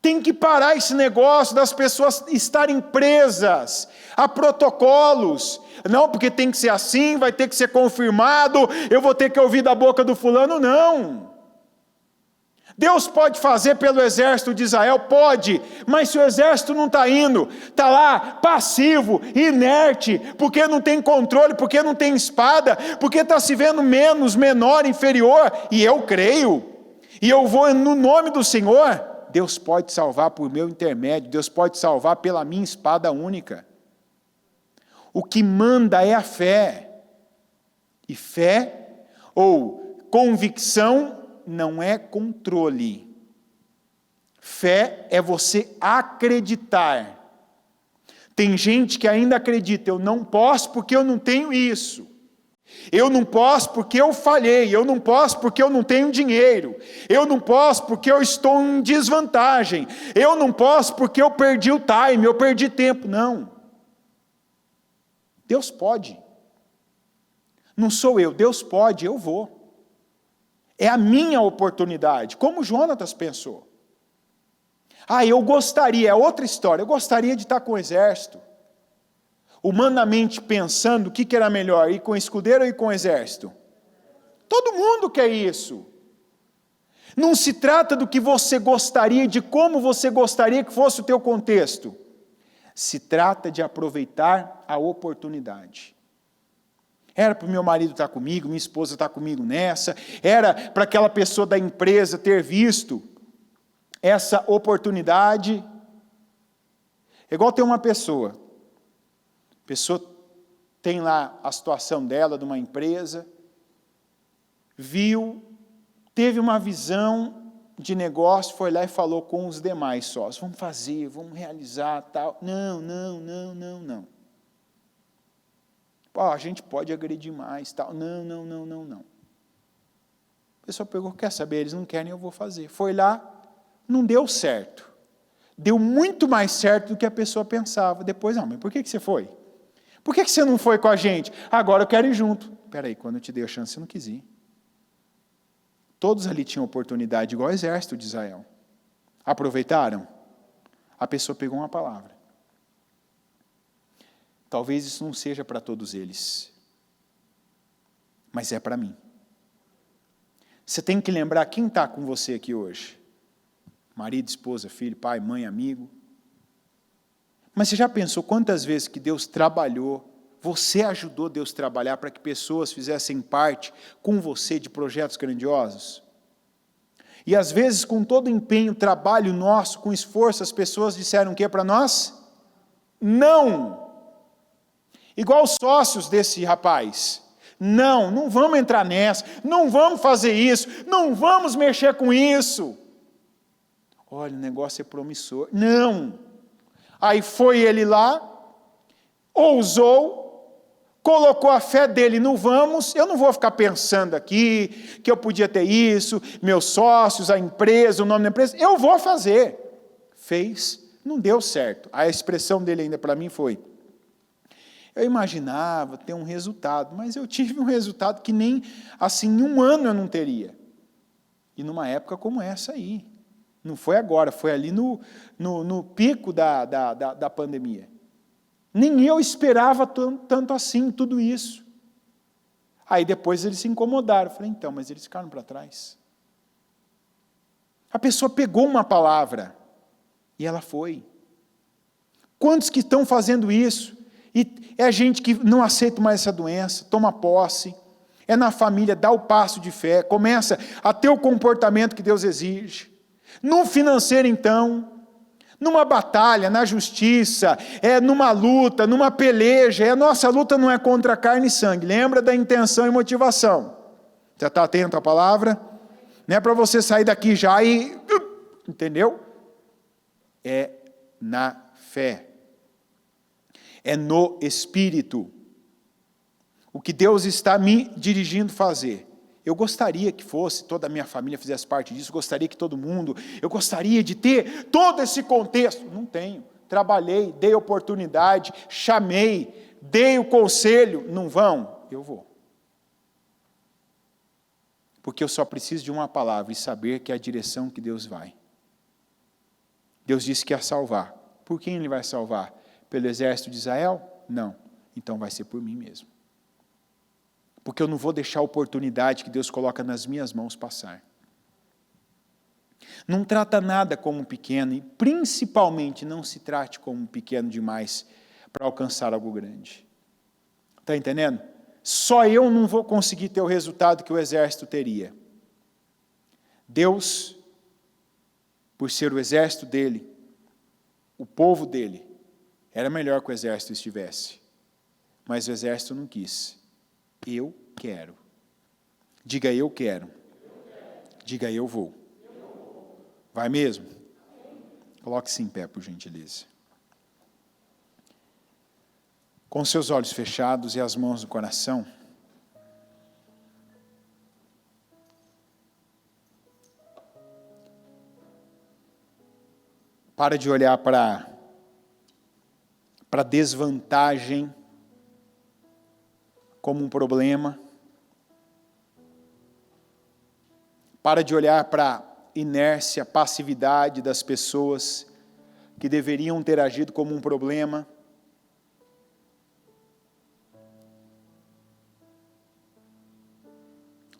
Tem que parar esse negócio das pessoas estarem presas a protocolos. Não, porque tem que ser assim, vai ter que ser confirmado, eu vou ter que ouvir da boca do fulano. Não. Deus pode fazer pelo exército de Israel? Pode, mas se o exército não está indo, está lá passivo, inerte, porque não tem controle, porque não tem espada, porque está se vendo menos, menor, inferior, e eu creio, e eu vou no nome do Senhor, Deus pode salvar por meu intermédio, Deus pode salvar pela minha espada única. O que manda é a fé, e fé, ou convicção, não é controle. Fé é você acreditar. Tem gente que ainda acredita, eu não posso porque eu não tenho isso. Eu não posso porque eu falhei, eu não posso porque eu não tenho dinheiro, eu não posso porque eu estou em desvantagem, eu não posso porque eu perdi o time, eu perdi tempo. Não. Deus pode. Não sou eu, Deus pode, eu vou. É a minha oportunidade, como Jonatas pensou. Eu gostaria, é outra história, eu gostaria de estar com o exército. Humanamente pensando, o que era melhor, ir com escudeiro ou ir com o exército? Todo mundo quer isso. Não se trata do que você gostaria, de como você gostaria que fosse o teu contexto. Se trata de aproveitar a oportunidade. Era para o meu marido estar comigo, minha esposa estar comigo nessa, era para aquela pessoa da empresa ter visto essa oportunidade. É igual ter uma pessoa tem lá a situação dela, de uma empresa, viu, teve uma visão de negócio, foi lá e falou com os demais sócios, vamos fazer, vamos realizar, tal. Não. A gente pode agredir mais, tal. Não. A pessoa pegou, quer saber, eles não querem, eu vou fazer. Foi lá, não deu certo. Deu muito mais certo do que a pessoa pensava. Depois, mas por que você foi? Por que você não foi com a gente? Agora eu quero ir junto. Espera aí, quando eu te dei a chance, você não quis ir. Todos ali tinham oportunidade, igual o exército de Israel. Aproveitaram? A pessoa pegou uma palavra. Talvez isso não seja para todos eles, mas é para mim. Você tem que lembrar quem está com você aqui hoje. Marido, esposa, filho, pai, mãe, amigo. Mas você já pensou quantas vezes que Deus trabalhou, você ajudou Deus a trabalhar para que pessoas fizessem parte com você de projetos grandiosos? E às vezes com todo empenho, trabalho nosso, com esforço, as pessoas disseram o que para nós? Não! Igual os sócios desse rapaz. Não vamos entrar nessa, não vamos fazer isso, não vamos mexer com isso. Olha, o negócio é promissor. Não. Aí foi ele lá, ousou, colocou a fé dele no vamos. Eu não vou ficar pensando aqui que eu podia ter isso, meus sócios, a empresa, o nome da empresa. Eu vou fazer. Fez, não deu certo. A expressão dele ainda para mim foi: eu imaginava ter um resultado, mas eu tive um resultado que nem assim em 1 ano eu não teria. E numa época como essa aí. Não foi agora, foi ali no pico da pandemia. Nem eu esperava tanto assim, tudo isso. Aí depois eles se incomodaram. Eu falei, então, mas eles ficaram para trás. A pessoa pegou uma palavra e ela foi. Quantos que estão fazendo isso? E é gente que não aceita mais essa doença, toma posse, é na família, dá o passo de fé, começa a ter o comportamento que Deus exige. No financeiro, então, numa batalha, na justiça, numa luta, numa peleja, a nossa luta não é contra carne e sangue, lembra da intenção e motivação. Você está atento à palavra? Não é para você sair daqui já e... Entendeu? É na fé. fé, é no Espírito. O que Deus está me dirigindo a fazer. Eu gostaria que fosse, toda a minha família fizesse parte disso, gostaria que todo mundo, eu gostaria de ter todo esse contexto. Não tenho. Trabalhei, dei oportunidade, chamei, dei o conselho. Não vão? Eu vou. Porque eu só preciso de uma palavra e saber que é a direção que Deus vai. Deus disse que ia salvar. Por quem Ele vai salvar? Pelo exército de Israel? Não. Então vai ser por mim mesmo. Porque eu não vou deixar a oportunidade que Deus coloca nas minhas mãos passar. Não trata nada como pequeno e principalmente não se trate como pequeno demais para alcançar algo grande. Está entendendo? Só eu não vou conseguir ter o resultado que o exército teria. Deus, por ser o exército dele, o povo dele, era melhor que o exército estivesse. Mas o exército não quis. Eu quero. Diga eu quero. Diga eu vou. Vai mesmo? Coloque-se em pé, por gentileza. Com seus olhos fechados e as mãos no coração, para de olhar para a desvantagem como um problema. Para de olhar para a inércia, passividade das pessoas que deveriam ter agido como um problema.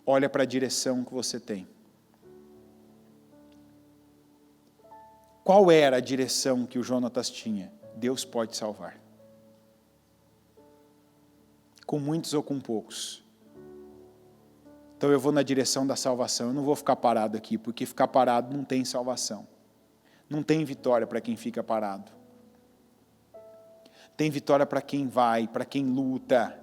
Olha para a direção que você tem. Qual era a direção que o Jonatas tinha? Deus pode salvar. Com muitos ou com poucos. Então eu vou na direção da salvação. Eu não vou ficar parado aqui, porque ficar parado não tem salvação. Não tem vitória para quem fica parado. Tem vitória para quem vai, para quem luta.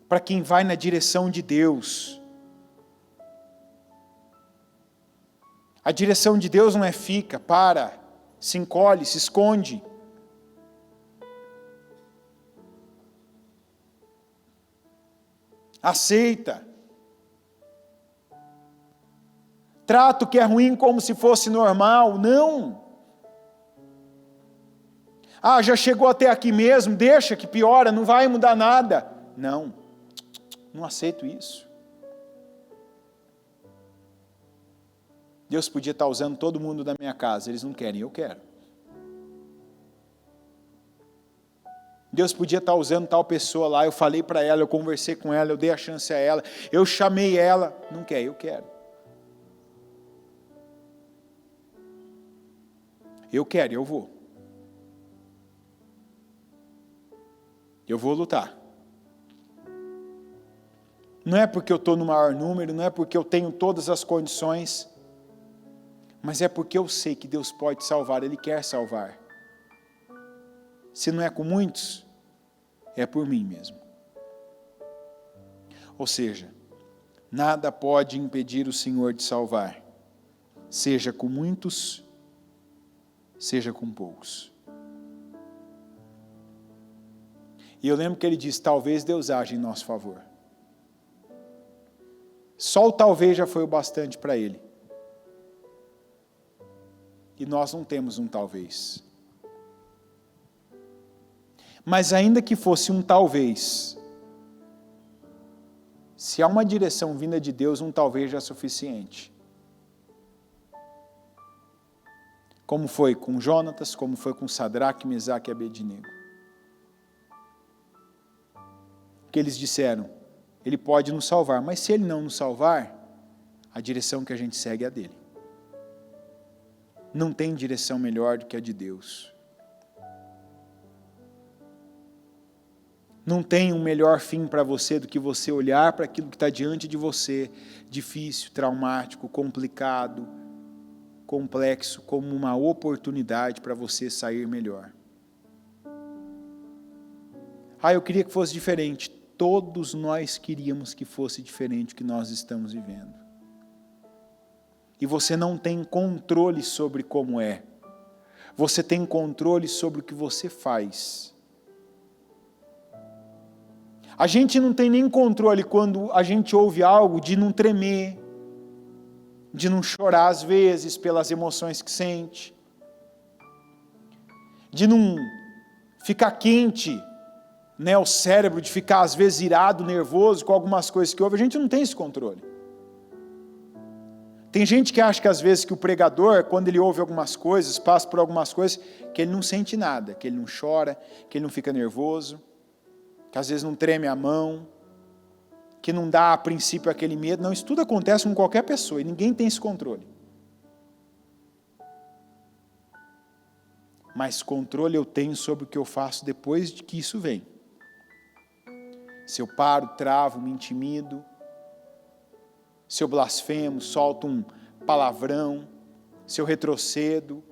Para quem vai na direção de Deus. A direção de Deus não é fica, para, se encolhe, se esconde. Aceita. Trata o que é ruim como se fosse normal. Não. Ah, já chegou até aqui mesmo, deixa que piora, não vai mudar nada. Não. Não aceito isso. Deus podia estar usando todo mundo da minha casa, eles não querem, eu quero. Deus podia estar usando tal pessoa lá, eu falei para ela, eu conversei com ela, eu dei a chance a ela, eu chamei ela, não quer, eu quero. Eu quero, eu vou. Eu vou lutar. Não é porque eu estou no maior número, não é porque eu tenho todas as condições, mas é porque eu sei que Deus pode salvar, Ele quer salvar. Se não é com muitos, é por mim mesmo. Ou seja, nada pode impedir o Senhor de salvar, seja com muitos, seja com poucos. E eu lembro que ele diz, talvez Deus age em nosso favor. Só o talvez já foi o bastante para ele. E nós não temos um talvez. Mas ainda que fosse um talvez, se há uma direção vinda de Deus, um talvez já é suficiente. Como foi com Jonatas, como foi com Sadraque, Mesaque e Abednego. Que eles disseram, Ele pode nos salvar, mas se Ele não nos salvar, a direção que a gente segue é a dele. Não tem direção melhor do que a de Deus. Não tem um melhor fim para você do que você olhar para aquilo que está diante de você, difícil, traumático, complicado, complexo, como uma oportunidade para você sair melhor. Ah, eu queria que fosse diferente. Todos nós queríamos que fosse diferente do que nós estamos vivendo. e você não tem controle sobre como é. Você tem controle sobre o que você faz. A gente não tem nem controle quando a gente ouve algo de não tremer, de não chorar às vezes pelas emoções que sente, de não ficar quente, né, o cérebro, de ficar às vezes irado, nervoso com algumas coisas que ouve. A gente não tem esse controle. Tem gente que acha que às vezes que o pregador, quando ele ouve algumas coisas, passa por algumas coisas, que ele não sente nada, que ele não chora, que ele não fica nervoso, que às vezes não treme a mão, que não dá a princípio aquele medo. Não, isso tudo acontece com qualquer pessoa e ninguém tem esse controle. Mas controle eu tenho sobre o que eu faço depois de que isso vem. Se eu paro, travo, me intimido, se eu blasfemo, solto um palavrão, se eu retrocedo,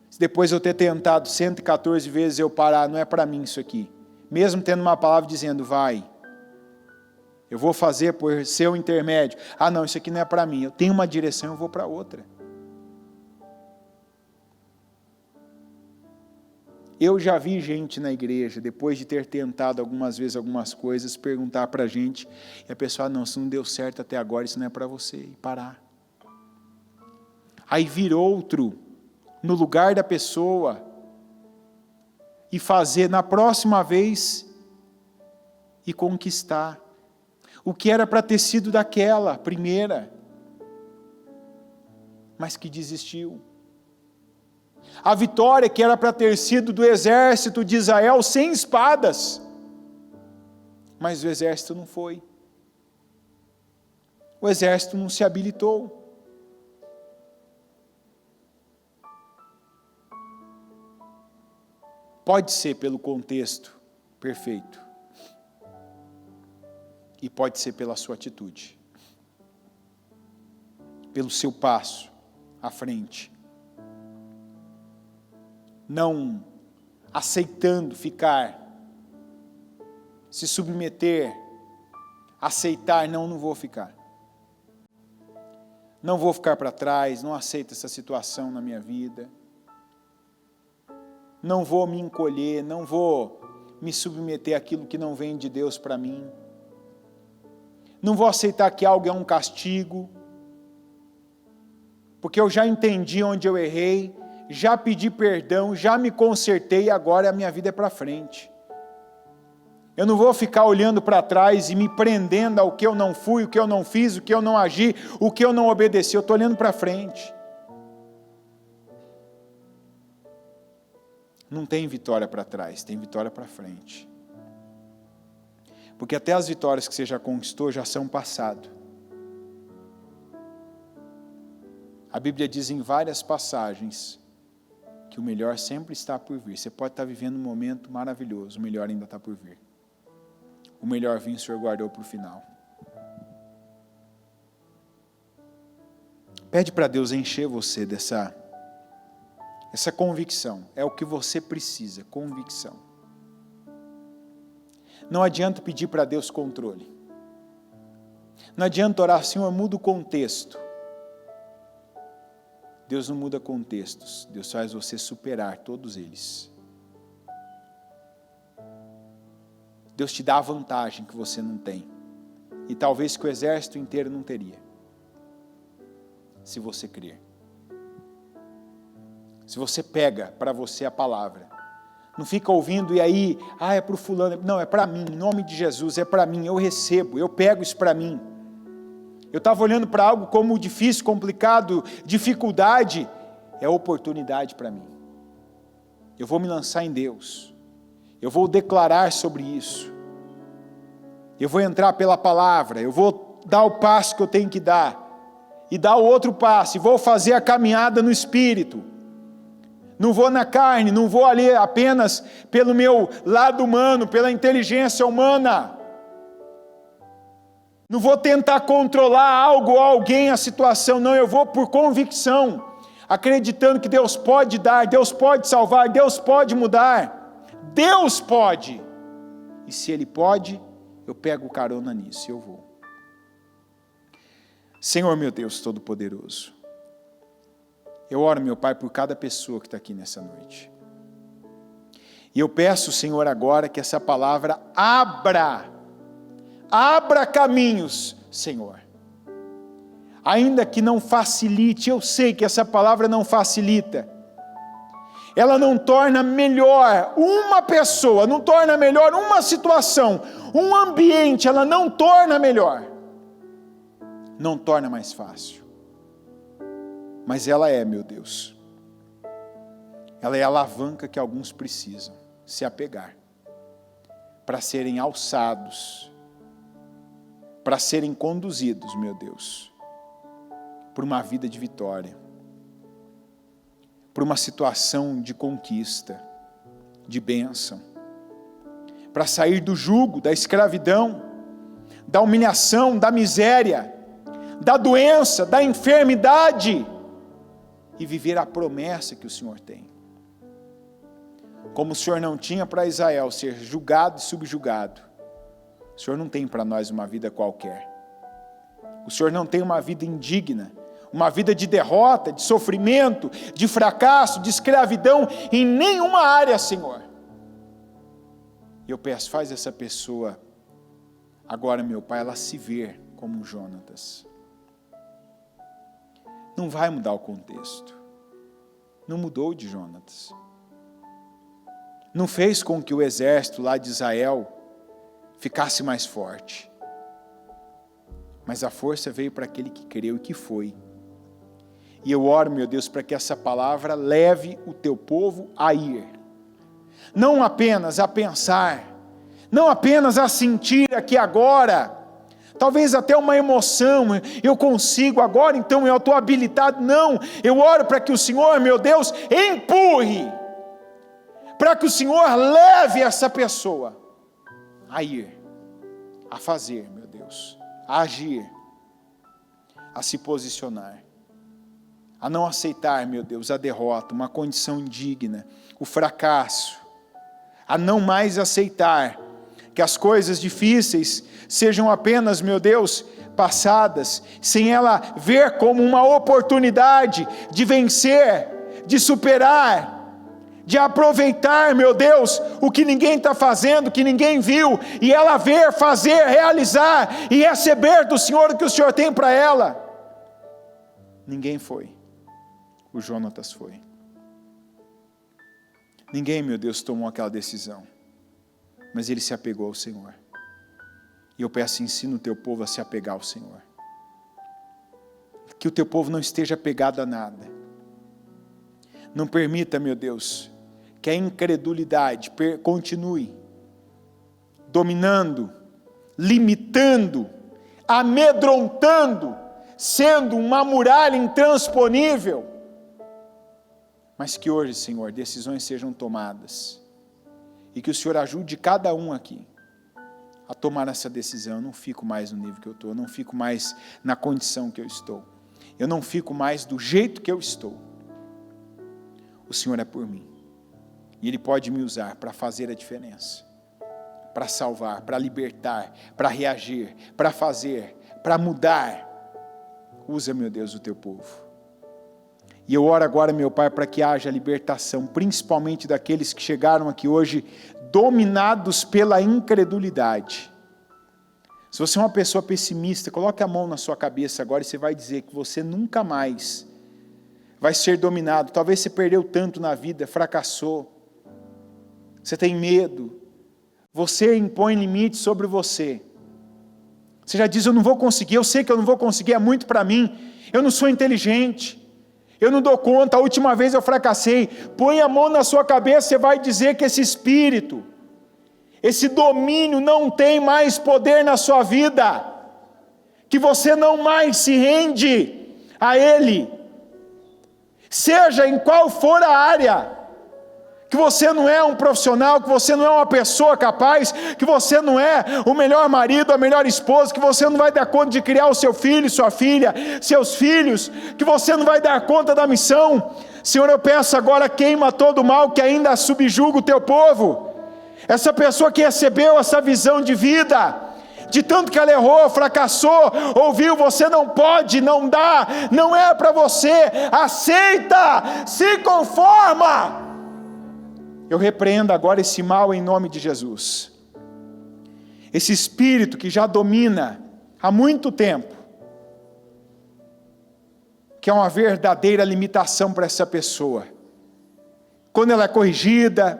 se depois eu ter tentado 114 vezes eu parar, não é para mim isso aqui. Mesmo tendo uma palavra dizendo, vai, eu vou fazer por ser o intermédio. Ah não, isso aqui não é para mim, eu tenho uma direção, eu vou para outra. Eu já vi gente na igreja, depois de ter tentado algumas vezes algumas coisas, perguntar para a gente, e a pessoa, não, se não deu certo até agora, isso não é para você, e parar. Aí vir outro, no lugar da pessoa, e fazer na próxima vez, e conquistar. O que era para ter sido daquela primeira, mas que desistiu. A vitória que era para ter sido do exército de Israel sem espadas, mas o exército não foi. O exército não se habilitou. Pode ser pelo contexto perfeito, e pode ser pela sua atitude, pelo seu passo à frente. Não aceitando ficar, se submeter, aceitar, não vou ficar. Não vou ficar para trás, não aceito essa situação na minha vida. Não vou me encolher, não vou me submeter àquilo que não vem de Deus para mim. Não vou aceitar que algo é um castigo, porque eu já entendi onde eu errei, já pedi perdão, já me consertei e agora a minha vida é para frente. Eu não vou ficar olhando para trás e me prendendo ao que eu não fui, o que eu não fiz, o que eu não agi, o que eu não obedeci. Eu estou olhando para frente. Não tem vitória para trás, tem vitória para frente. Porque até as vitórias que você já conquistou já são passado. A Bíblia diz em várias passagens que o melhor sempre está por vir. Você pode estar vivendo um momento maravilhoso, o melhor ainda está por vir. O melhor vinho o Senhor guardou para o final. Pede para Deus encher você dessa convicção. É o que você precisa, convicção. Não adianta pedir para Deus controle. Não adianta orar, Senhor, muda o contexto. Deus não muda contextos, Deus faz você superar todos eles. Deus te dá a vantagem que você não tem, e talvez que o exército inteiro não teria, se você crer. Se você pega para você a palavra, não fica ouvindo e aí, é para o fulano, não, é para mim, em nome de Jesus, é para mim, eu recebo, eu pego isso para mim. Eu estava olhando para algo como difícil, complicado, dificuldade, é oportunidade para mim. Eu vou me lançar em Deus, eu vou declarar sobre isso, eu vou entrar pela palavra, eu vou dar o passo que eu tenho que dar, e dar o outro passo, e vou fazer a caminhada no Espírito. Não vou na carne, não vou ali apenas pelo meu lado humano, pela inteligência humana. Não vou tentar controlar algo ou alguém, a situação, não, eu vou por convicção, acreditando que Deus pode dar, Deus pode salvar, Deus pode mudar, Deus pode, e se Ele pode, eu pego carona nisso e eu vou. Senhor meu Deus Todo-Poderoso, Eu oro, meu Pai, por cada pessoa que está aqui nessa noite. E eu peço, Senhor, agora que essa palavra abra caminhos, Senhor. Ainda que não facilite, eu sei que essa palavra não facilita. Ela não torna melhor uma pessoa, não torna melhor uma situação, um ambiente, ela não torna melhor. Não torna mais fácil. Mas ela é, meu Deus, ela é a alavanca que alguns precisam se apegar, para serem alçados, para serem conduzidos, meu Deus, por uma vida de vitória, por uma situação de conquista, de bênção, para sair do jugo, da escravidão, da humilhação, da miséria, da doença, da enfermidade, e viver a promessa que o Senhor tem. Como o Senhor não tinha para Israel ser julgado e subjugado, o Senhor não tem para nós uma vida qualquer. O Senhor não tem uma vida indigna, uma vida de derrota, de sofrimento, de fracasso, de escravidão, em nenhuma área, Senhor. E eu peço, faz essa pessoa, agora, meu Pai, ela se ver como Jonatas. Não vai mudar o contexto. Não mudou de Jonatas. Não fez com que o exército lá de Israel ficasse mais forte. Mas a força veio para aquele que creu e que foi. E eu oro, meu Deus, para que essa palavra leve o teu povo a ir. Não apenas a pensar, não apenas a sentir aqui agora, talvez até uma emoção, eu consigo agora, então eu estou habilitado. Não, eu oro para que o Senhor, meu Deus, empurre, para que o Senhor leve essa pessoa a ir, a fazer, meu Deus, a agir, a se posicionar, a não aceitar, meu Deus, a derrota, uma condição indigna, o fracasso, a não mais aceitar que as coisas difíceis sejam apenas, meu Deus, passadas, sem ela ver como uma oportunidade de vencer, de superar, de aproveitar, meu Deus, o que ninguém está fazendo, que ninguém viu, e ela ver, fazer, realizar e receber do Senhor o que o Senhor tem para ela. Ninguém foi, o Jonatas foi. Ninguém, meu Deus, tomou aquela decisão, mas ele se apegou ao Senhor. E eu peço, ensina o teu povo a se apegar ao Senhor. Que o teu povo não esteja apegado a nada. Não permita, meu Deus, que a incredulidade continue dominando, limitando, amedrontando, sendo uma muralha intransponível. Mas que hoje, Senhor, decisões sejam tomadas. E que o Senhor ajude cada um aqui a tomar essa decisão. Eu não fico mais no nível que eu estou, eu não fico mais na condição que eu estou. Eu não fico mais do jeito que eu estou. O Senhor é por mim. E Ele pode me usar para fazer a diferença. Para salvar, para libertar, para reagir, para fazer, para mudar. Usa, meu Deus, o teu povo. E eu oro agora, meu Pai, para que haja libertação, principalmente daqueles que chegaram aqui hoje dominados pela incredulidade. Se você é uma pessoa pessimista, coloque a mão na sua cabeça agora e você vai dizer que você nunca mais vai ser dominado. Talvez você perdeu tanto na vida, fracassou, você tem medo, você impõe limites sobre você. Você já diz, eu não vou conseguir, eu sei que eu não vou conseguir, é muito para mim, eu não sou inteligente. Eu não dou conta, a última vez eu fracassei. Põe a mão na sua cabeça, você vai dizer que esse espírito, esse domínio não tem mais poder na sua vida, que você não mais se rende a ele, seja em qual for a área, que você não é um profissional, que você não é uma pessoa capaz, que você não é o melhor marido, a melhor esposa, que você não vai dar conta de criar o seu filho, sua filha, seus filhos, que você não vai dar conta da missão. Senhor, eu peço agora, queima todo o mal que ainda subjuga o teu povo. Essa pessoa que recebeu essa visão de vida, de tanto que ela errou, fracassou, ouviu, você não pode, não dá, não é para você, aceita, se conforma. Eu repreendo agora esse mal em nome de Jesus. Esse espírito que já domina há muito tempo, que é uma verdadeira limitação para essa pessoa. Quando ela é corrigida,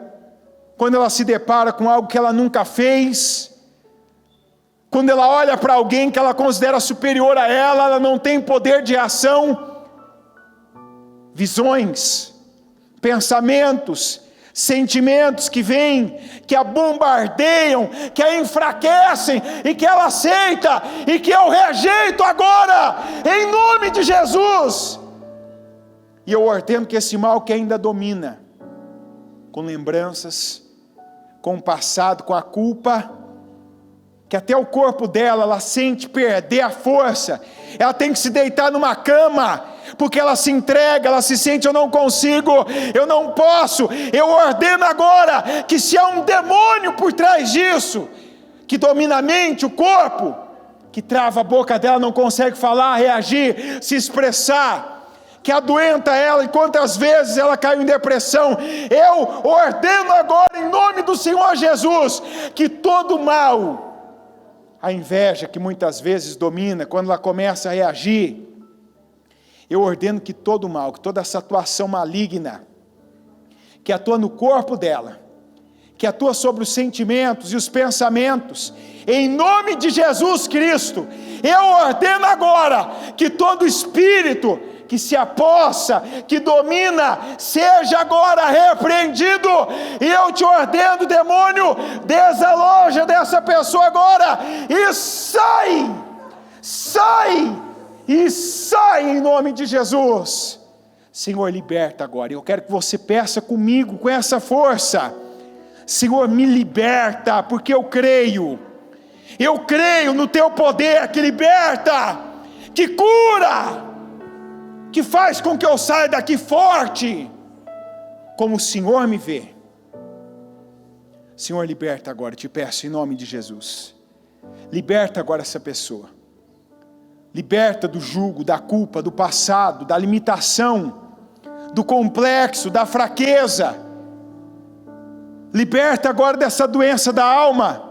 quando ela se depara com algo que ela nunca fez, quando ela olha para alguém que ela considera superior a ela não tem poder de ação. Visões, pensamentos, sentimentos que vêm, que a bombardeiam, que a enfraquecem, e que ela aceita, e que eu rejeito agora, em nome de Jesus. E eu ordeno que esse mal que ainda domina, com lembranças, com o passado, com a culpa, que até o corpo dela, ela sente perder a força, ela tem que se deitar numa cama, porque ela se entrega, ela se sente, eu não consigo, eu não posso, eu ordeno agora, que se há um demônio por trás disso, que domina a mente, o corpo, que trava a boca dela, não consegue falar, reagir, se expressar, que adoenta ela, e quantas vezes ela caiu em depressão, eu ordeno agora, em nome do Senhor Jesus, que todo mal, a inveja que muitas vezes domina, quando ela começa a reagir, eu ordeno que todo mal, que toda essa atuação maligna, que atua no corpo dela, que atua sobre os sentimentos e os pensamentos, em nome de Jesus Cristo, eu ordeno agora, que todo espírito que se apossa, que domina, seja agora repreendido, e eu te ordeno, demônio, desaloja dessa pessoa agora, e sai, em nome de Jesus. Senhor, liberta agora, eu quero que você peça comigo, com essa força, Senhor, me liberta, porque eu creio no teu poder, que liberta, que cura, que faz com que eu saia daqui forte, como o Senhor me vê. Senhor, liberta agora, te peço em nome de Jesus, liberta agora essa pessoa, liberta do jugo, da culpa, do passado, da limitação, do complexo, da fraqueza, liberta agora dessa doença da alma,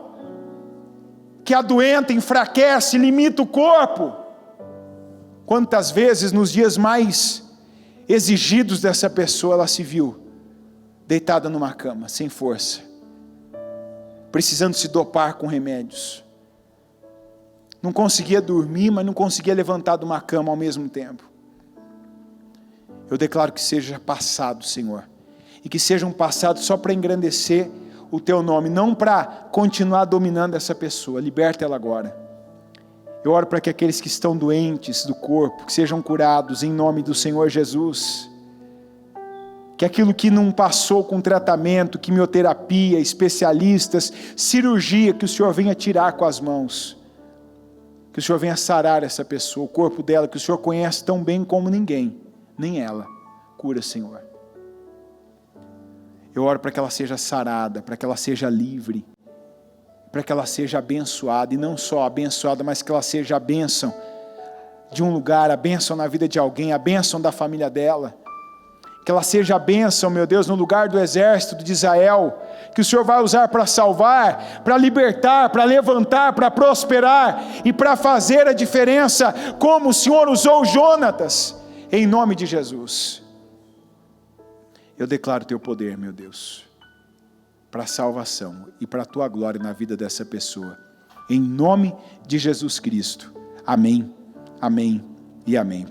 que adoenta, enfraquece, limita o corpo. Quantas vezes nos dias mais exigidos dessa pessoa, ela se viu deitada numa cama, sem força, precisando se dopar com remédios, não conseguia dormir, mas não conseguia levantar de uma cama ao mesmo tempo. Eu declaro que seja passado, Senhor, e que seja um passado só para engrandecer o teu nome, não para continuar dominando essa pessoa. Liberta ela agora. Eu oro para que aqueles que estão doentes do corpo, que sejam curados em nome do Senhor Jesus, que aquilo que não passou com tratamento, quimioterapia, especialistas, cirurgia, que o Senhor venha tirar com as mãos, que o Senhor venha sarar essa pessoa, o corpo dela, que o Senhor conhece tão bem como ninguém, nem ela. Cura, Senhor. Eu oro para que ela seja sarada, para que ela seja livre, para que ela seja abençoada, e não só abençoada, mas que ela seja a bênção de um lugar, a bênção na vida de alguém, a bênção da família dela, que ela seja a bênção, meu Deus, no lugar do exército de Israel, que o Senhor vai usar para salvar, para libertar, para levantar, para prosperar, e para fazer a diferença, como o Senhor usou Jonatas, em nome de Jesus. Eu declaro teu poder, meu Deus, para a salvação e para a tua glória na vida dessa pessoa, em nome de Jesus Cristo. Amém, amém e amém.